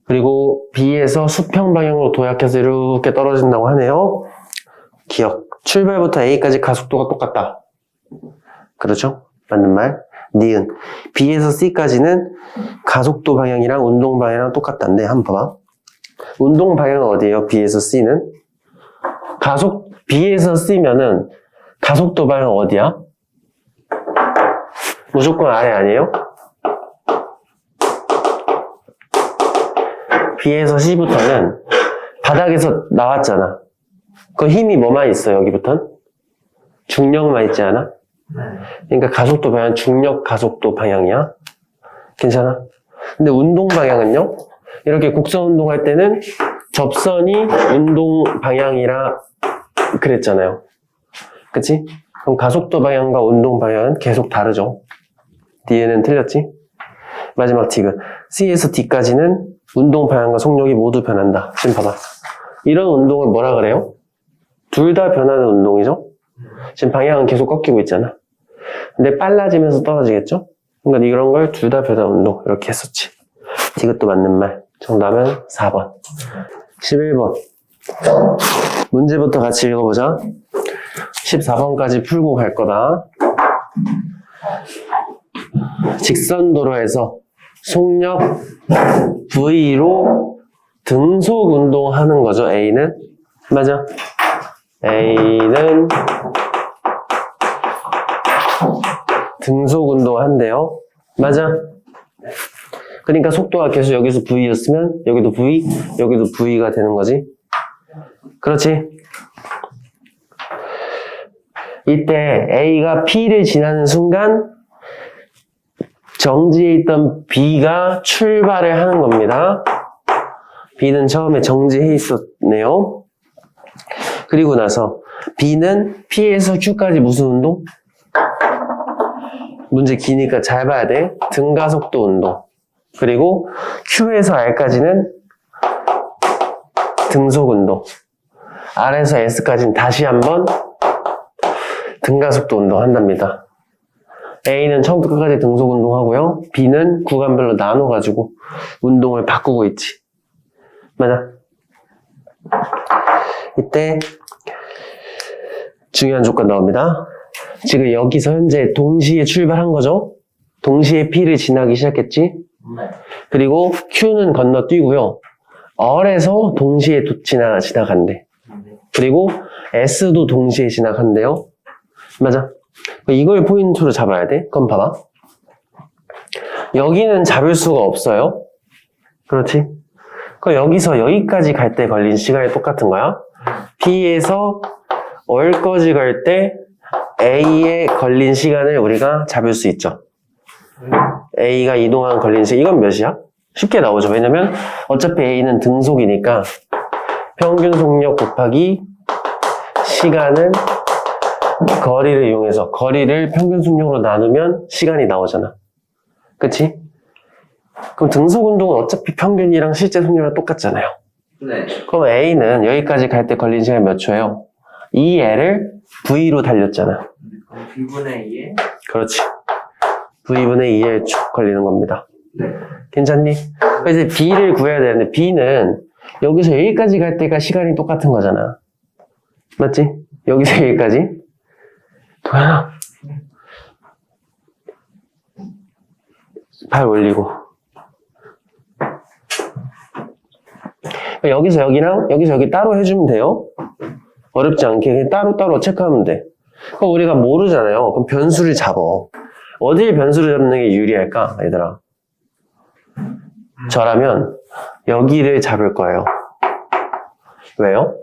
그리고 B에서 수평 방향으로 도약해서 이렇게 떨어진다고 하네요. 기억. 출발부터 A까지 가속도가 똑같다. 그렇죠? 맞는 말. 니은. B에서 C까지는 가속도 방향이랑 운동 방향이랑 똑같다는데 한번 봐봐. 운동 방향은 어디예요? B에서 C는? B에서 C면은 가속도 방향 어디야? 무조건 아래 아니에요? B에서 C부터는 바닥에서 나왔잖아. 그 힘이 뭐만 있어, 여기부터는? 중력만 있지 않아? 네. 그러니까 가속도 방향, 중력 가속도 방향이야. 괜찮아? 근데 운동 방향은요? 이렇게 곡선 운동할 때는 접선이 운동 방향이라 그랬잖아요. 그치? 그럼 가속도 방향과 운동 방향은 계속 다르죠. D에는 틀렸지? 마지막 T가 C에서 D까지는 운동 방향과 속력이 모두 변한다. 지금 봐봐. 이런 운동을 뭐라 그래요? 둘 다 변하는 운동이죠? 지금 방향은 계속 꺾이고 있잖아. 근데 빨라지면서 떨어지겠죠? 그러니까 이런 걸 둘 다 변하는 운동. 이렇게 했었지. 이것도 맞는 말. 정답은 4번. 11번. 문제부터 같이 읽어보자. 14번까지 풀고 갈 거다. 직선 도로에서 속력 V로 등속 운동하는 거죠. A는. 맞아. A는 등속 운동한대요. 맞아. 그러니까 속도가 계속 여기서 V였으면 여기도 V, 여기도 V가 되는 거지. 그렇지. 이때 A가 P를 지나는 순간 정지해 있던 B가 출발을 하는 겁니다. B는 처음에 정지해 있었네요. 그리고 나서 B는 P에서 Q까지 무슨 운동? 문제 기니까 잘 봐야 돼. 등가속도 운동. 그리고 Q에서 R까지는 등속 운동. R에서 S까지는 다시 한번 등가속도 운동 한답니다. A는 처음부터 끝까지 등속 운동하고요. B는 구간별로 나눠가지고 운동을 바꾸고 있지. 맞아. 이때 중요한 조건 나옵니다. 지금 여기서 현재 동시에 출발한 거죠. 동시에 P를 지나기 시작했지. 네. 그리고 Q는 건너뛰고요. R에서 동시에 지나간대. 그리고 S도 동시에 지나간대요. 맞아. 이걸 포인트로 잡아야 돼. 그럼 봐봐. 여기는 잡을 수가 없어요. 그렇지? 그럼 여기서 여기까지 갈 때 걸린 시간이 똑같은 거야. B에서 R까지 갈 때 A에 걸린 시간을 우리가 잡을 수 있죠. A가 이동한 걸린 시간, 이건 몇이야? 쉽게 나오죠. 왜냐면 어차피 A는 등속이니까 평균 속력 곱하기 시간은 거리를 이용해서 거리를 평균 속력으로 나누면 시간이 나오잖아. 그치? 그럼 등속 운동은 어차피 평균이랑 실제 속력이랑 똑같잖아요. 네. 그럼 A는 여기까지 갈 때 걸린 시간이 몇 초예요? 2L을 V로 달렸잖아. 그럼 B분의 2에 그렇지. V분의 2L 초 걸리는 겁니다. 네. 괜찮니? 그래서 B를 구해야 되는데 B는 여기서 여기까지 갈 때가 시간이 똑같은 거잖아. 맞지? 여기서 여기까지. 도현아. 발 올리고. 여기서 여기랑 여기서 여기 따로 해주면 돼요. 어렵지 않게 그냥 따로따로 체크하면 돼. 그럼 우리가 모르잖아요. 그럼 변수를 잡어. 어디에 변수를 잡는 게 유리할까? 얘들아. 저라면 여기를 잡을 거예요. 왜요?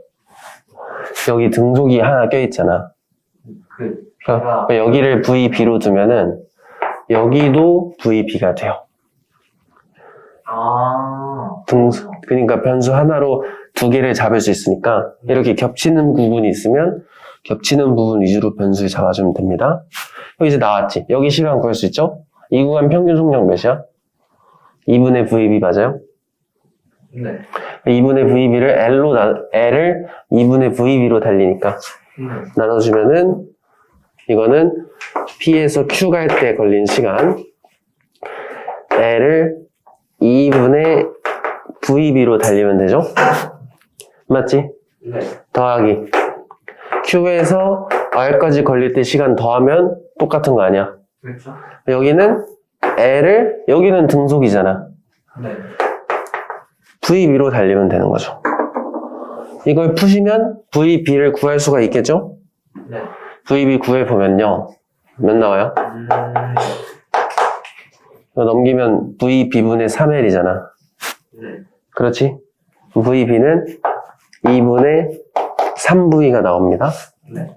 여기 등속이 하나 껴있잖아. 그러니까 여기를 VB로 두면은 여기도 VB가 돼요. 그러니까 변수 하나로 두 개를 잡을 수 있으니까 이렇게 겹치는 부분이 있으면 겹치는 부분 위주로 변수를 잡아주면 됩니다. 여기 이제 나왔지? 여기 시간 구할 수 있죠? 이 구간 평균 속력 몇이야? 2분의 VB 맞아요? 네. 2분의 VB를 L을 2분의 VB로 달리니까 나눠주면은 이거는 P에서 Q 갈 때 걸린 시간 L을 2분의 VB로 달리면 되죠? 맞지? 네. 더하기 Q에서 R까지 걸릴 때 시간 더하면 똑같은 거 아니야? 그렇죠. 여기는 L을 여기는 등속이잖아. 네. VB로 달리면 되는 거죠. 이걸 푸시면 VB를 구할 수가 있겠죠? 네. VB 구해보면요. 몇 나와요? 이거 넘기면 VB분의 3L이잖아. 네. 그렇지? VB는 2분의 3V가 나옵니다. 네.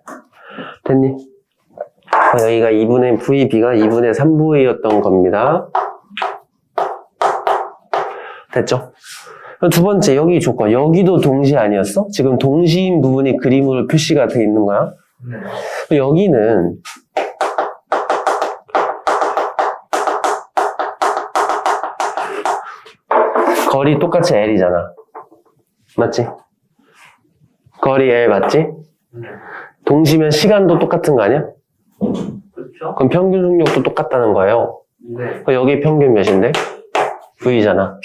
됐니? 여기가 2분의 VB가 2분의 3V였던 겁니다. 됐죠? 두 번째, 여기 조건. 여기도 동시 아니었어? 지금 동시인 부분이 그림으로 표시가 돼 있는 거야. 네. 여기는 거리 똑같이 L이잖아. 맞지? 거리 L 맞지? 네. 동시면 시간도 똑같은 거 아니야? 그렇죠. 그럼 평균 속력도 똑같다는 거예요. 네. 그럼 여기 평균 몇인데? V잖아.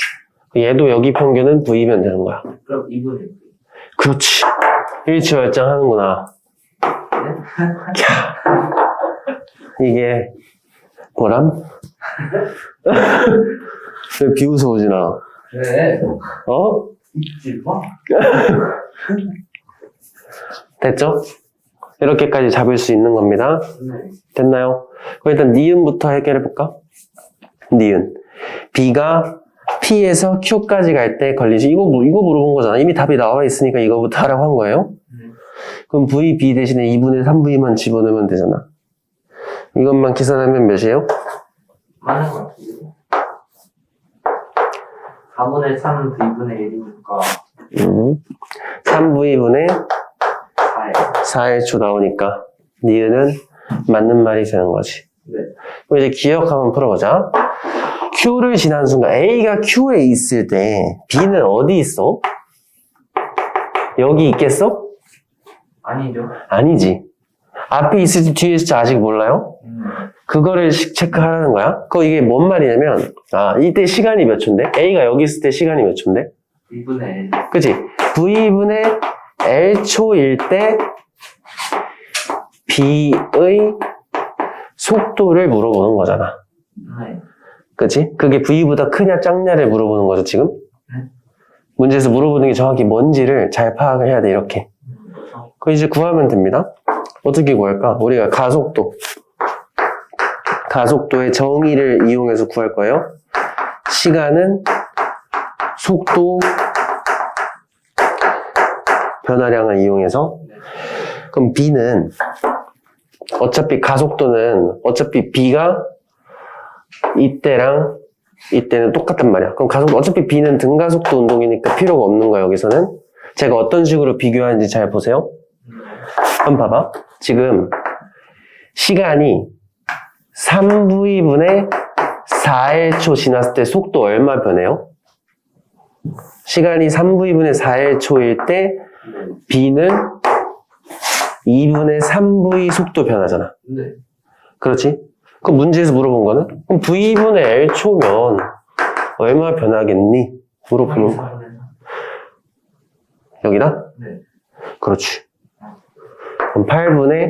얘도 여기 평균은 V면 되는 거야. 그럼 2분의 그렇지. 일치월장 하는구나. 이게 보람? 왜 비웃어 오지나? 네. 어? 잊지 마. 됐죠? 이렇게까지 잡을 수 있는 겁니다. 네. 됐나요? 그럼 일단 니은부터 해결해볼까? 니은. B가 P에서 Q까지 갈 때 걸리지. 이거 물어본 거잖아. 이미 답이 나와 있으니까 이거부터 하라고 한 거예요. 그럼 VB 대신에 2분의 3V만 집어넣으면 되잖아. 이것만 계산하면 몇이에요? 많은 것 같아요. 4분의 3 V분의 1이니까 3V분의 4에 4L초 나오니까 니은은 맞는 말이 되는 거지. 네. 그럼 이제 기억 한번 풀어보자. Q를 지난 순간 A가 Q에 있을 때 B는 어디 있어? 여기 있겠어? 아니죠. 아니지. 앞에 있을지 뒤에 있을지 아직 몰라요? 그거를 체크하라는 거야. 이게 뭔 말이냐면 이때 시간이 몇 초인데? A가 여기 있을 때 시간이 몇 초인데? 2분의 1. 그치? V분의 L초일 때 B의 속도를 물어보는 거잖아. 네. 그치? 그게 V보다 크냐 작냐를 물어보는 거죠, 지금? 네. 문제에서 물어보는 게 정확히 뭔지를 잘 파악을 해야 돼, 이렇게. 그거 이제 구하면 됩니다. 어떻게 구할까? 우리가 가속도의 정의를 이용해서 구할 거예요. 시간은 속도 변화량을 이용해서. 그럼 B는 어차피 가속도는 어차피 B가 이때랑 이때는 똑같단 말이야. 그럼 가속도 어차피 B는 등가속도 운동이니까 필요가 없는 거야, 여기서는. 제가 어떤 식으로 비교하는지 잘 보세요. 한번 봐봐. 지금 시간이 3V분의 4L초 지났을 때 속도 얼마 변해요? 시간이 3v2분의 4일 초일 때 B는 2분의 3v 속도 변하잖아. 네. 그렇지? 그럼 문제에서 물어본 거는? 그럼 V분의 L 초면 얼마 변하겠니? 물어보는 거야. 여기다? 네. 그렇지. 그럼 8분의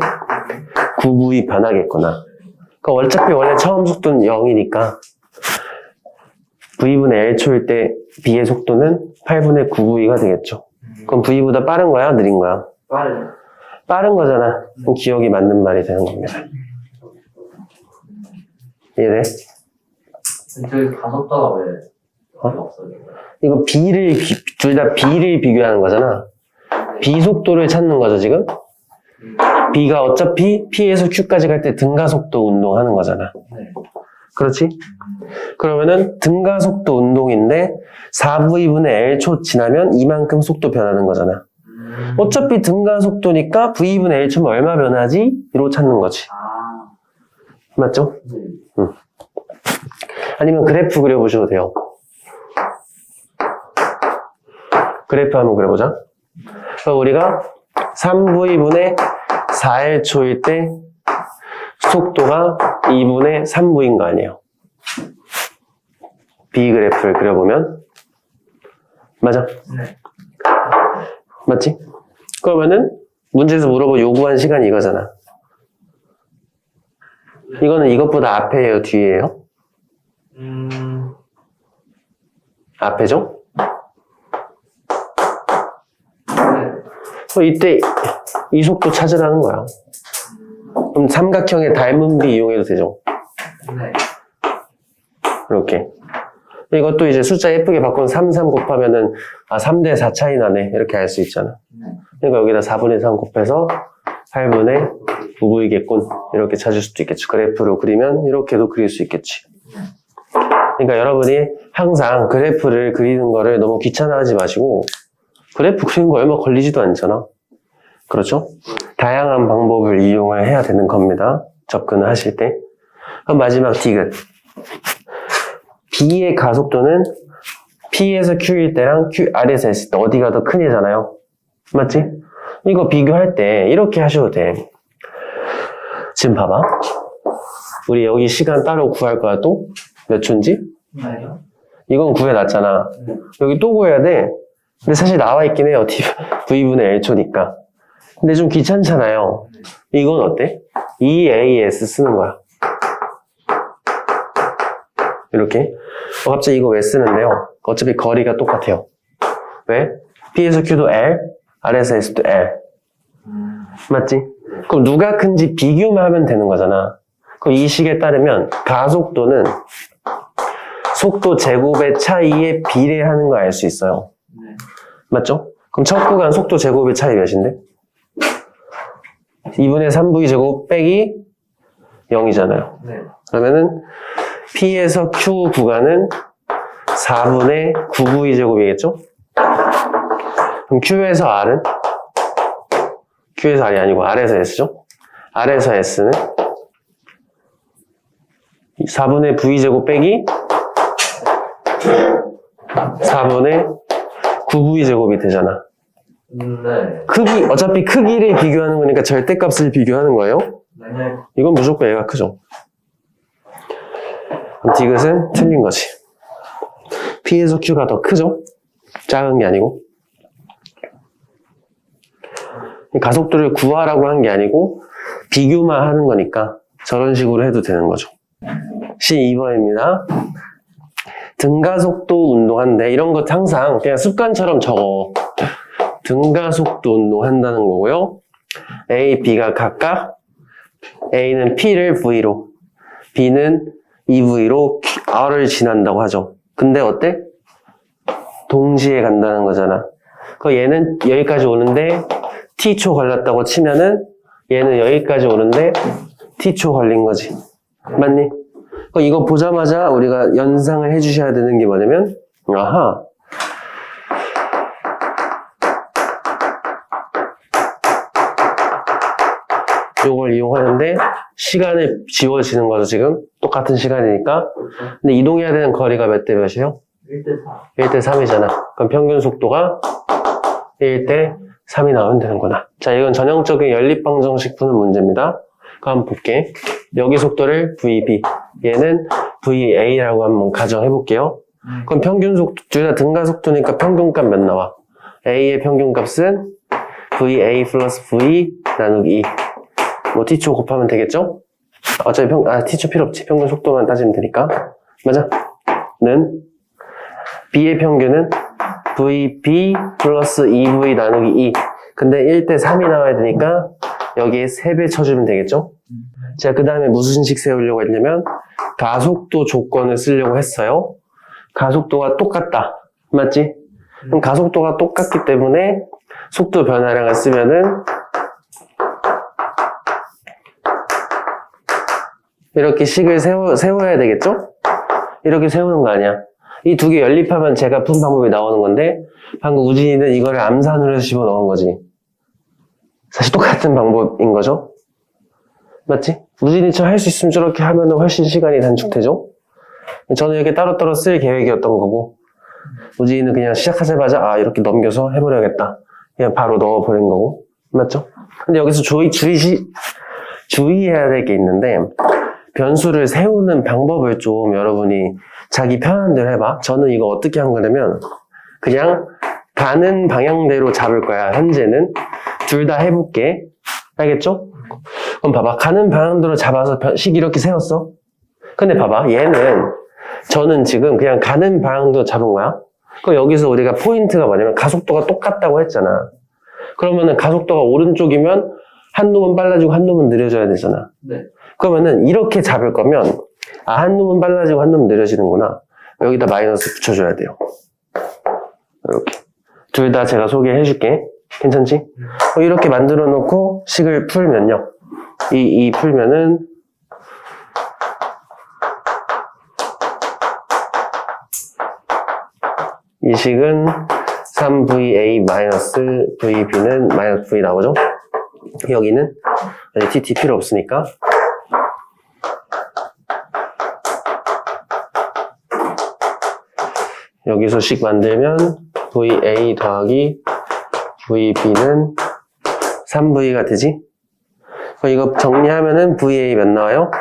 9V이 변하겠구나. 그럼 어차피 원래 처음 속도는 0이니까 V분의 L 초일 때 B의 속도는 8분의 9V가 되겠죠. 그럼 V보다 빠른 거야? 느린 거야? 빠르네. 빠른 거잖아. 그럼 기억이 맞는 말이 되는 겁니다. 이해돼? 저기 가속도가 왜 어? 없어요? 이거 둘 다 B를 비교하는 거잖아. B 속도를 찾는 거죠, 지금? B가 어차피 P에서 Q까지 갈 때 등가속도 운동하는 거잖아. 네. 그렇지? 그러면은 등가속도 운동인데 4V분의 L초 지나면 이만큼 속도 변하는 거잖아. 어차피 등가속도니까 V분의 L초면 얼마 변하지? 이로 찾는 거지. 아. 맞죠? 네. 아니면 그래프 그려보셔도 돼요. 그래프 한번 그려보자. 그럼 우리가 3V분의 4L초일 때 속도가 2분의 3V인 거 아니에요? B 그래프를 그려보면 맞아? 네. 맞지? 그러면은 문제에서 물어본 요구한 시간이 이거잖아. 이거는 이것보다 앞에예요, 뒤에예요? 앞에죠? 이때 이 속도 찾으라는 거야. 그럼 삼각형의 닮은 비 이용해도 되죠? 네. 이렇게. 이것도 이제 숫자 예쁘게 바꿔서 3, 3 곱하면은 3대 4 차이 나네. 이렇게 알 수 있잖아. 네. 그러니까 여기다 4분의 3 곱해서 8분의 9V겠군. 이렇게 찾을 수도 있겠죠. 그래프로 그리면 이렇게도 그릴 수 있겠지. 그러니까 여러분이 항상 그래프를 그리는 거를 너무 귀찮아하지 마시고 그래프 그리는 거 얼마 걸리지도 않잖아. 그렇죠? 다양한 방법을 이용을 해야 되는 겁니다. 접근을 하실 때. 그럼 마지막 디귿. B의 가속도는 P에서 Q일 때랑 Q 아래에서 했을 때 어디가 더 크냐잖아요. 맞지? 이거 비교할 때 이렇게 하셔도 돼. 지금 봐봐. 우리 여기 시간 따로 구할 거야 또? 몇 초인지? 아니요. 이건 구해놨잖아. 여기 또 구해야 돼. 근데 사실 나와 있긴 해요. V분의 L초니까. 근데 좀 귀찮잖아요. 이건 어때? EAS 쓰는 거야. 이렇게. 갑자기 이거 왜 쓰는데요? 어차피 거리가 똑같아요. 왜? P에서 Q도 L, R에서 S도 L. 맞지? 그럼 누가 큰지 비교만 하면 되는 거잖아. 그럼 이 식에 따르면 가속도는 속도 제곱의 차이에 비례하는 거 알 수 있어요. 네. 맞죠? 그럼 첫 구간 속도 제곱의 차이 몇인데? 2분의 3V 제곱 빼기 0이잖아요. 네. 그러면은 P에서 Q 구간은 4분의 9V 제곱이겠죠? 그럼 Q에서 R은? Q에서 R이 아니고 R에서 S죠? R에서 S는 4분의 V 제곱 빼기 4분의 9V 제곱이 되잖아. 네. 크기, 어차피 크기를 비교하는 거니까 절대값을 비교하는 거예요. 네. 이건 무조건 얘가 크죠. 그럼 디귿은 틀린 거지. P에서 Q가 더 크죠? 작은 게 아니고. 가속도를 구하라고 한 게 아니고 비교만 하는 거니까 저런 식으로 해도 되는 거죠. 12번입니다. 등가속도 운동한대. 이런 것 항상 그냥 습관처럼 적어. 등가속도 운동한다는 거고요. A, B가 각각 A는 P를 V로, B는 2V로 R을 지난다고 하죠. 근데 어때? 동시에 간다는 거잖아. 그 얘는 여기까지 오는데 T초 걸렸다고 치면은 얘는 여기까지 오는데 T초 걸린 거지. 맞니? 이거 보자마자 우리가 연상을 해주셔야 되는 게 뭐냐면, 아하. 요걸 이용하는데 시간을 지워지는 거죠, 지금. 똑같은 시간이니까. 근데 이동해야 되는 거리가 몇 대 몇이에요? 1대 4. 1대 3이잖아. 그럼 평균 속도가 1대 3이 나오면 되는구나. 자, 이건 전형적인 연립방정식 푸는 문제입니다. 그럼 한번 볼게. 여기 속도를 VB, 얘는 VA라고 한번 가정해 볼게요. 그럼 평균 속도, 둘 다 등가 속도니까 평균값 몇 나와? A의 평균값은 VA 플러스 V 나누기 2. 뭐 T초 곱하면 되겠죠? 어차피 T초 필요 없지. 평균 속도만 따지면 되니까. 맞아? 는 B의 평균은 VB 플러스 2V 나누기 2. 근데 1대 3이 나와야 되니까 여기에 3배 쳐주면 되겠죠? 자, 그 다음에 무슨 식 세우려고 했냐면 가속도 조건을 쓰려고 했어요. 가속도가 똑같다. 맞지? 그럼 가속도가 똑같기 때문에 속도 변화량을 쓰면은 이렇게 식을 세워야 되겠죠? 이렇게 세우는 거 아니야. 이 두 개 연립하면 제가 푼 방법이 나오는 건데 방금 우진이는 이거를 암산으로 해서 집어넣은 거지. 사실 똑같은 방법인 거죠? 맞지? 우진이처럼 할 수 있으면 저렇게 하면 훨씬 시간이 단축되죠? 저는 이렇게 따로따로 쓸 계획이었던 거고 우진이는 그냥 시작하자마자 이렇게 넘겨서 해버려야겠다. 그냥 바로 넣어버린 거고. 맞죠? 근데 여기서 주의해야 될 게 있는데 변수를 세우는 방법을 좀 여러분이 자기 편한 대로 해봐. 저는 이거 어떻게 한 거냐면 그냥 가는 방향대로 잡을 거야. 현재는 둘 다 해볼게. 알겠죠? 그럼 봐봐. 가는 방향대로 잡아서 식 이렇게 세웠어. 근데 봐봐. 얘는 저는 지금 그냥 가는 방향대로 잡은 거야. 그럼 여기서 우리가 포인트가 뭐냐면 가속도가 똑같다고 했잖아. 그러면은 가속도가 오른쪽이면 한 놈은 빨라지고 한 놈은 느려져야 되잖아. 네. 그러면은 이렇게 잡을 거면 한 놈은 빨라지고 한 놈은 느려지는구나. 여기다 마이너스 붙여줘야 돼요. 이렇게 둘 다 제가 소개해 줄게. 괜찮지? 이렇게 만들어 놓고 식을 풀면요. 이 풀면은 이 식은 3VA-VB는 마이너스 V 나오죠? 여기는 TT 필요 없으니까 여기서 식 만들면 VA 더하기 VB는 3V가 되지? 그럼 이거 정리하면은 VA 몇 나와요?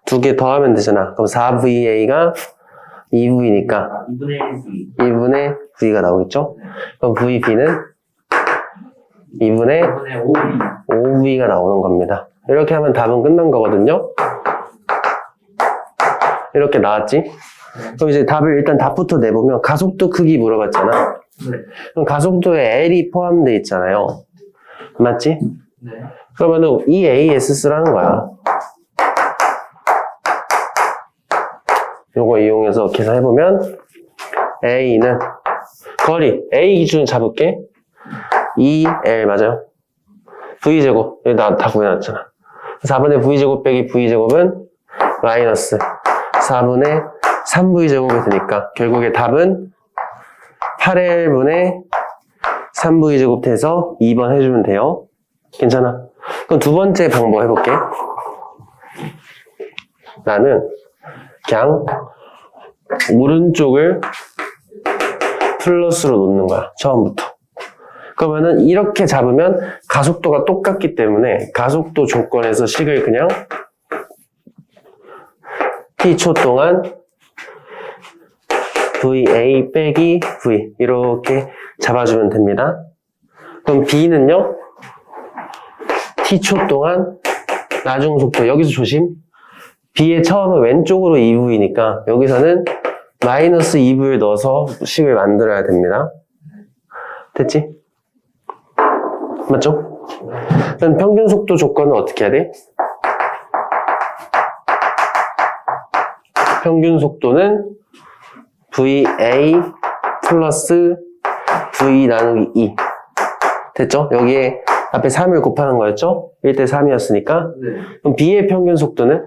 두 개 더하면 되잖아. 그럼 4VA가 2V니까 2분의 1V. 2분의 V가 나오겠죠? 그럼 VB는 2분의 2분의 5V. 5V가 나오는 겁니다. 이렇게 하면 답은 끝난 거거든요. 이렇게 나왔지? 그럼 이제 답을 일단 답부터 내보면 가속도 크기 물어봤잖아. 네. 그럼 가속도에 L이 포함되어 있잖아요. 맞지? 네. 그러면은 EAS 쓰라는 거야. 요거 이용해서 계산해보면 A는 거리 A 기준 잡을게. 2L 맞아요? V제곱 여기 다 구해놨잖아. 4분의 V제곱 빼기 V제곱은 마이너스 4분의 3V제곱이 되니까 결국에 답은 8L분의 3V제곱 돼서 2번 해주면 돼요. 괜찮아? 그럼 두 번째 방법 해볼게. 나는 그냥 오른쪽을 플러스로 놓는 거야. 처음부터. 그러면은 이렇게 잡으면 가속도가 똑같기 때문에 가속도 조건에서 식을 그냥 t초 동안 VA 빼기 V 이렇게 잡아주면 됩니다. 그럼 B는요? t초 동안 나중 속도 여기서 조심. B의 처음은 왼쪽으로 2V니까 여기서는 마이너스 2V를 넣어서 식을 만들어야 됩니다. 됐지? 맞죠? 그럼 평균 속도 조건은 어떻게 해야 돼? 평균 속도는 VA 플러스 V 나누기 2 됐죠? 여기에 앞에 3을 곱하는 거였죠? 1대 3이었으니까 네. 그럼 B의 평균 속도는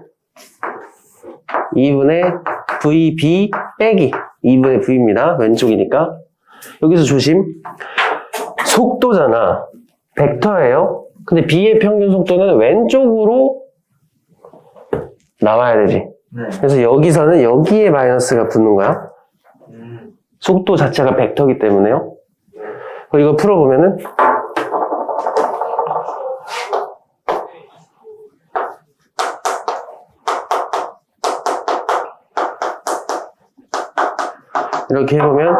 2분의 VB 빼기 2분의 V입니다. 왼쪽이니까 여기서 조심 속도잖아. 벡터예요. 근데 B의 평균 속도는 왼쪽으로 나와야 되지. 네. 그래서 여기서는 여기에 마이너스가 붙는 거야. 속도 자체가 벡터이기 때문에요. 이거 풀어보면은 이렇게 해보면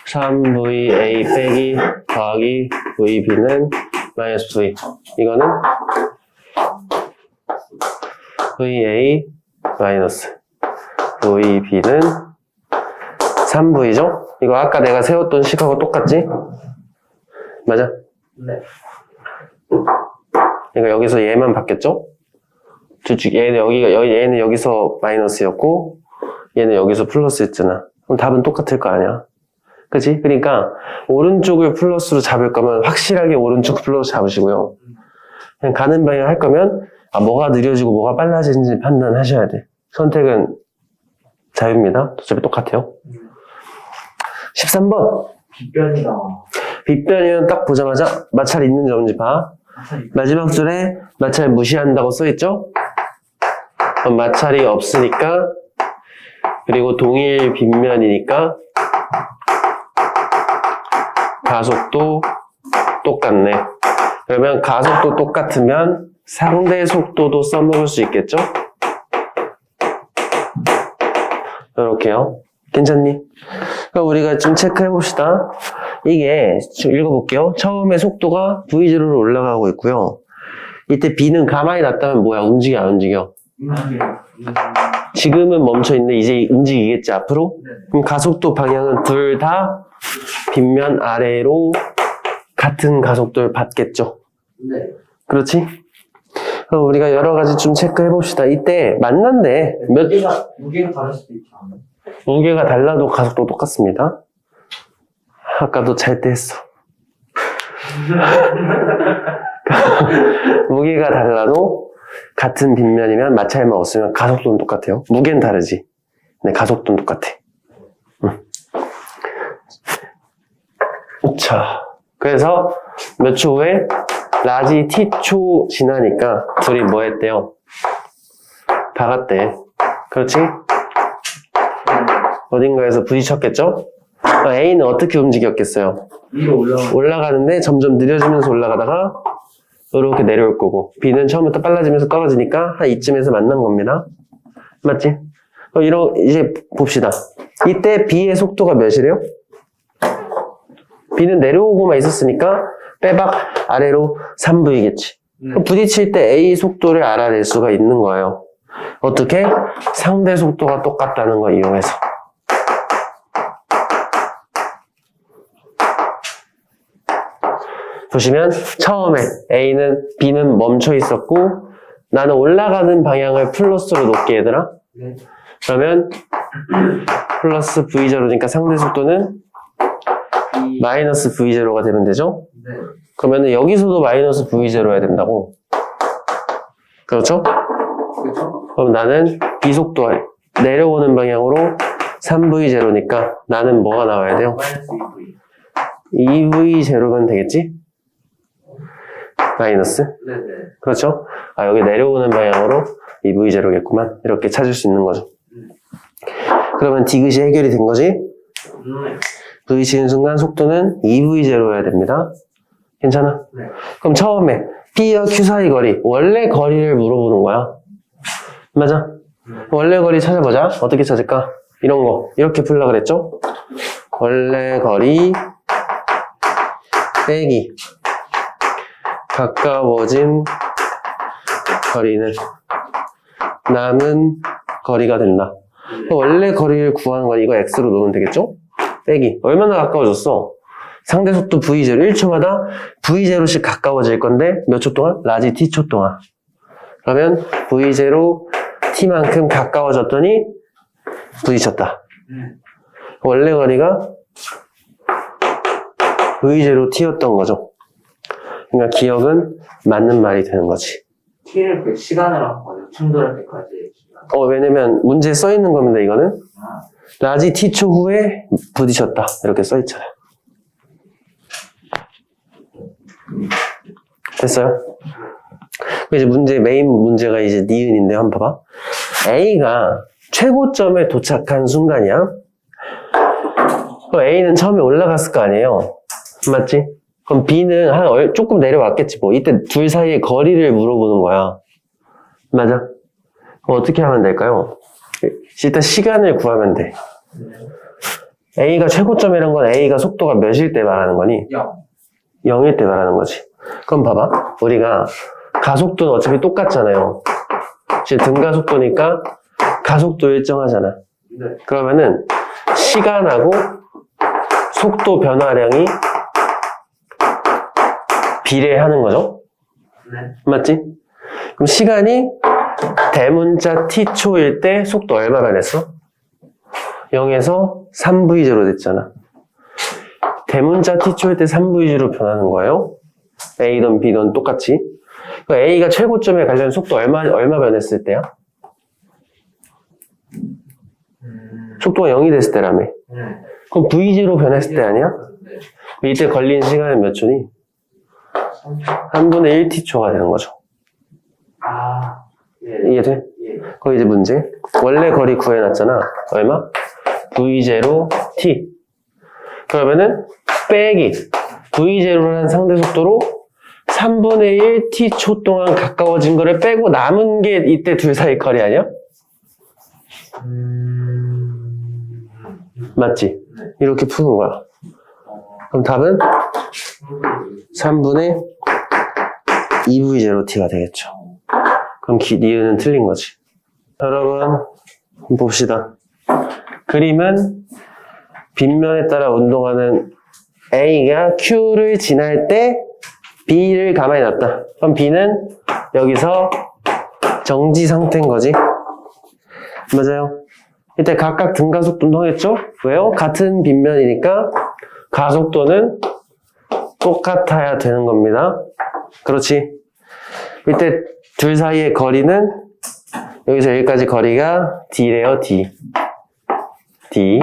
3VA 빼기 더하기 VB는 마이너스 V. 이거는 VA 마이너스 VB는 3V죠? 이거 아까 내가 세웠던 식하고 똑같지? 맞아? 네. 그러니까 여기서 얘만 바뀌었죠? 둘중 얘는 얘는 여기서 마이너스였고 얘는 여기서 플러스였잖아. 그럼 답은 똑같을 거 아니야. 그치? 그러니까 오른쪽을 플러스로 잡을 거면 확실하게 오른쪽 플러스 잡으시고요. 그냥 가는 방향 할 거면 뭐가 느려지고 뭐가 빨라지는지 판단하셔야 돼. 선택은 자유입니다. 어차피 똑같아요. 13번. 빗변이다. 빗변이면 딱 보자마자 마찰 있는 점인지 봐. 마지막 줄에 마찰 무시한다고 써있죠? 그럼 마찰이 없으니까, 그리고 동일 빗면이니까 가속도 똑같네. 그러면 가속도 똑같으면 상대 속도도 써먹을 수 있겠죠? 이렇게요. 괜찮니? 그럼 우리가 좀 체크해 봅시다. 이게 좀 읽어볼게요. 처음에 속도가 V0로 올라가고 있고요. 이때 B는 가만히 놨다면 뭐야? 움직여 안 움직여? 지금은 멈춰있는데 이제 움직이겠지 앞으로? 그럼 가속도 방향은 둘 다 빗면 아래로 같은 가속도를 받겠죠? 네. 그렇지? 그럼 우리가 여러 가지 좀 체크해 봅시다. 이때 만난데 무게가 다를 수도 있지 않아요? 무게가 달라도 가속도 똑같습니다. 아까도 잘 때 했어. 무게가 달라도 같은 빗면이면 마찰만 없으면 가속도는 똑같아요. 무게는 다르지. 네, 가속도는 똑같아. 자, 그래서 몇 초 후에 라지 T초 지나니까 둘이 뭐 했대요? 박았대. 그렇지? 어딘가에서 부딪혔겠죠? A는 어떻게 움직였겠어요? 위로 올라가는데 점점 느려지면서 올라가다가 이렇게 내려올 거고, B는 처음부터 빨라지면서 떨어지니까 한 이쯤에서 만난 겁니다. 맞지? 이제 봅시다. 이때 B의 속도가 몇이래요? B는 내려오고만 있었으니까 빼박 아래로 3V겠지. 부딪힐 때 A 속도를 알아낼 수가 있는 거예요. 어떻게? 상대 속도가 똑같다는 거 이용해서. 보시면 처음에 B는 멈춰 있었고 나는 올라가는 방향을 플러스로 놓게 얘들아. 네. 그러면 플러스 V0니까 상대 속도는 마이너스 V0가 되면 되죠? 네. 그러면 여기서도 마이너스 V0 해야 된다고. 그렇죠? 그렇죠? 그럼 나는 B 속도 내려오는 방향으로 3V0니까 나는 뭐가 나와야 돼요? 마이너스 2V. 2V0면 되겠지? 마이너스? 네네. 그렇죠? 여기 내려오는 방향으로 2V0겠구만. 이렇게 찾을 수 있는 거죠. 그러면 디귿이 해결이 된 거지? V 치는 순간 속도는 2V0여야 됩니다. 괜찮아? 네. 그럼 처음에 P와 Q 사이 거리, 원래 거리를 물어보는 거야. 맞아? 원래 거리 찾아보자. 어떻게 찾을까? 이런 거. 이렇게 풀라 그랬죠? 원래 거리 빼기 가까워진 거리는 남은 거리가 된다. 원래 거리를 구하는 건 이거 X로 놓으면 되겠죠? 빼기. 얼마나 가까워졌어? 상대 속도 V0, 1초마다 V0씩 가까워질 건데 몇 초 동안? 라지 T초 동안. 그러면 V0 T만큼 가까워졌더니 부딪혔다. 원래 거리가 V0 T였던 거죠. 그러니까 기억은 맞는 말이 되는 거지. T를 그 시간으로 한 거죠. 충돌할 때까지. 왜냐면 문제에 써 있는 겁니다, 이거는. 라지 T초 후에 부딪혔다. 이렇게 써 있잖아요. 됐어요? 이제 메인 문제가 이제 니은인데 한번 봐봐. A가 최고점에 도착한 순간이야. 그럼 A는 처음에 올라갔을 거 아니에요? 맞지? 그럼 B는 조금 내려왔겠지 뭐. 이때 둘 사이의 거리를 물어보는 거야. 맞아? 그럼 어떻게 하면 될까요? 일단 시간을 구하면 돼. A가 최고점이란 건 A가 속도가 몇일 때 말하는 거니? 0일 때 말하는 거지. 그럼 봐봐. 우리가 가속도는 어차피 똑같잖아요. 지금 등가속도니까 가속도 일정하잖아. 네. 그러면은 시간하고 속도 변화량이 비례하는 거죠? 네. 맞지? 그럼 시간이 대문자 t초일 때 속도 얼마 변했어? 0에서 3v제로 됐잖아. 대문자 t초일 때 3v제로 변하는 거예요. A든 B든 똑같이. A가 최고점에 가려면 속도 얼마 변했을 때야? 속도가 0이 됐을 때라며. 그럼 V제로 변했을 때 아니야? 이때 걸린 시간은 몇 초니? 3분의 1t초가 되는 거죠. 아, 예. 이해돼? 예. 거기 이제 문제. 원래 거리 구해놨잖아. 얼마? V0 t. 그러면은 빼기 V0라는 상대 속도로 3분의 1 t초 동안 가까워진 거를 빼고 남은 게 이때 둘 사이 거리 아니야? 맞지? 이렇게 푸는 거야. 그럼 답은 3분의 2V0t가 되겠죠. 그럼 니은은 틀린 거지. 여러분, 한번 봅시다. 그림은 빗면에 따라 운동하는 A가 Q를 지날 때 B를 가만히 놨다. 그럼 B는 여기서 정지 상태인 거지. 맞아요. 이때 각각 등가속도 운동했죠? 왜요? 같은 빗면이니까 가속도는 똑같아야 되는 겁니다. 그렇지. 이때 둘 사이의 거리는 여기서 여기까지 거리가 D래요, D. D.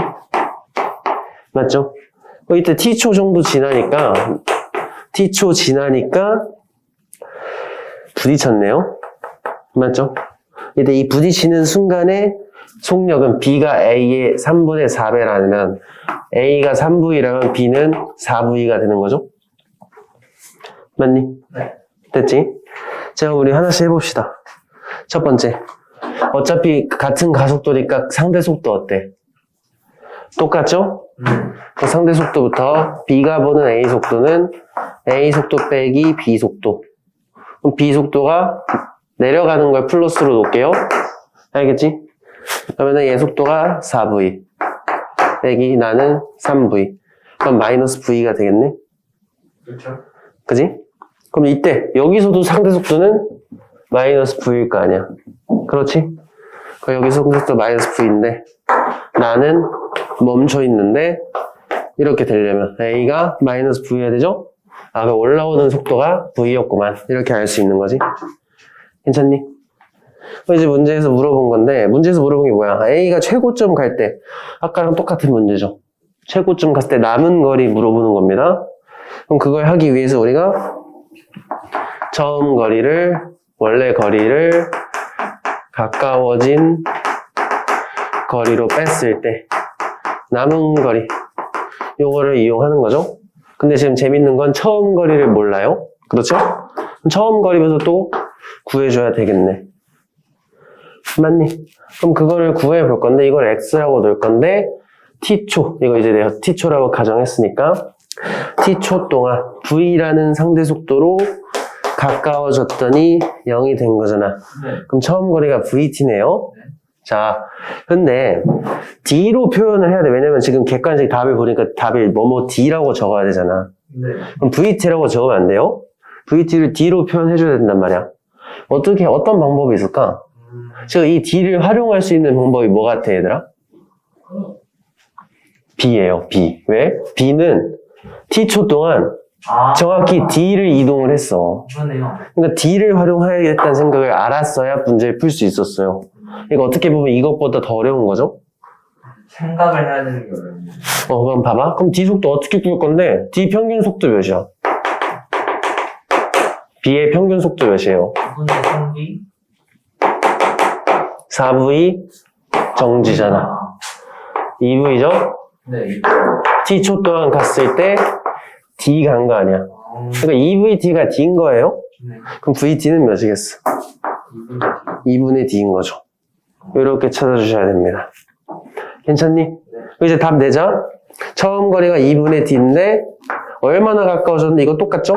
맞죠? 이때 T초 정도 지나니까 부딪혔네요. 맞죠? 이때 이 부딪히는 순간에 속력은 B가 A의 3분의 4배라면 A가 3V라면 B는 4V가 되는 거죠? 맞니? 네. 됐지? 자, 우리 하나씩 해봅시다. 첫 번째. 어차피 같은 가속도니까 상대 속도 어때? 똑같죠? 그 상대 속도부터 B가 보는 A 속도는 A 속도 빼기 B 속도. 그럼 B 속도가 내려가는 걸 플러스로 놓을게요. 알겠지? 그러면 얘 속도가 4V 빼기 나는 3V. 그럼 마이너스 V가 되겠네? 그렇죠. 그지? 그럼 이때 여기서도 상대 속도는 마이너스 V일 거 아니야. 그렇지? 그럼 여기 상대 속도 마이너스 V인데 나는 멈춰 있는데 이렇게 되려면 A가 마이너스 V여야 되죠? 아, 그럼 올라오는 속도가 V였구만. 이렇게 알 수 있는 거지. 괜찮니? 이제 문제에서 물어본 건데, 문제에서 물어본 게 뭐야? A가 최고점 갈 때, 아까랑 똑같은 문제죠. 최고점 갔을 때 남은 거리 물어보는 겁니다. 그럼 그걸 하기 위해서 우리가 처음 거리를, 원래 거리를 가까워진 거리로 뺐을 때 남은 거리, 요거를 이용하는 거죠. 근데 지금 재밌는 건 처음 거리를 몰라요. 그렇죠? 처음 거리면서 또 구해줘야 되겠네. 맞니? 그럼 그거를 구해 볼 건데 이걸 x라고 놓을 건데 t초, 이거 이제 내가 t초라고 가정했으니까 t초 동안 v라는 상대 속도로 가까워졌더니 0이 된 거잖아. 네. 그럼 처음 거리가 vt네요. 자, 근데 d로 표현을 해야 돼. 왜냐면 지금 객관식 답을 보니까 답을 뭐뭐 d라고 적어야 되잖아. 네. 그럼 vt라고 적으면 안 돼요? vt를 d로 표현해줘야 된단 말이야. 어떤 방법이 있을까? 지금 이 d를 활용할 수 있는 방법이 뭐 같아, 얘들아? b예요, b. 왜? b는 t초 동안 정확히 d를 이동을 했어. 그러네요. 그러니까 d를 활용해야겠다는 생각을 알았어야 문제를 풀 수 있었어요. 이거 어떻게 보면 이것보다 더 어려운 거죠? 생각을 해야 되는 게 어렵네요. 그럼 봐봐. 그럼 d 속도 어떻게 구할 건데? d 평균 속도 몇이야? b의 평균 속도 몇이에요? 2분의 3V? 4v 정지잖아. 2v죠? 네. t초 동안 갔을 때 d 간 거 아니야. 그러니까 2vt가 d인 거예요? 네. 그럼 vt는 몇이겠어? 2분의 d인 거죠. 이렇게 찾아주셔야 됩니다. 괜찮니? 이제 답 내자. 처음 거리가 2분의 d인데 얼마나 가까워졌는데 이거 똑같죠?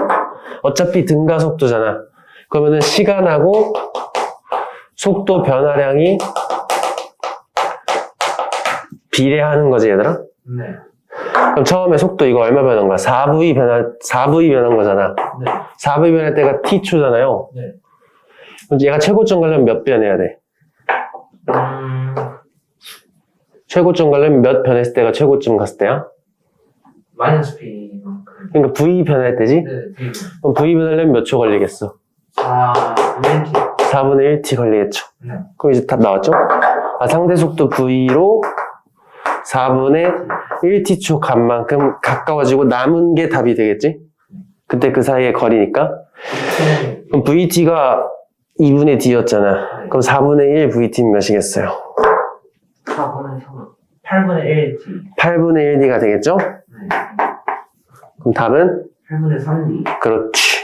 어차피 등가속도잖아. 그러면은 시간하고 속도 변화량이 비례하는 거지, 얘들아? 네. 그럼 처음에 속도 이거 얼마 변한 거야? 4V 변한 거잖아. 네. 4V 변할 때가 t초잖아요. 네. 그럼 얘가 최고점 가려면 몇 변해야 돼? 최고점 가려면 몇 변했을 때가 최고점 갔을 때야? 마이너스 P. 그러니까 V 변할 때지? 네. P. 그럼 V 변하려면 몇 초 걸리겠어? 4분의 4분의 1t 걸리겠죠. 네. 그럼 이제 답 나왔죠? 아, 상대 속도 V로 4분의 1t초 간 만큼 가까워지고 남은 게 답이 되겠지? 그때 그 사이의 거리니까. 그럼 VT가 2분의 D였잖아. 그럼 4분의 1 VT는 몇이겠어요? 4분의 3. 8분의 1 T. 8분의 1D가 되겠죠? 네. 그럼 답은? 8분의 3 D. 그렇지.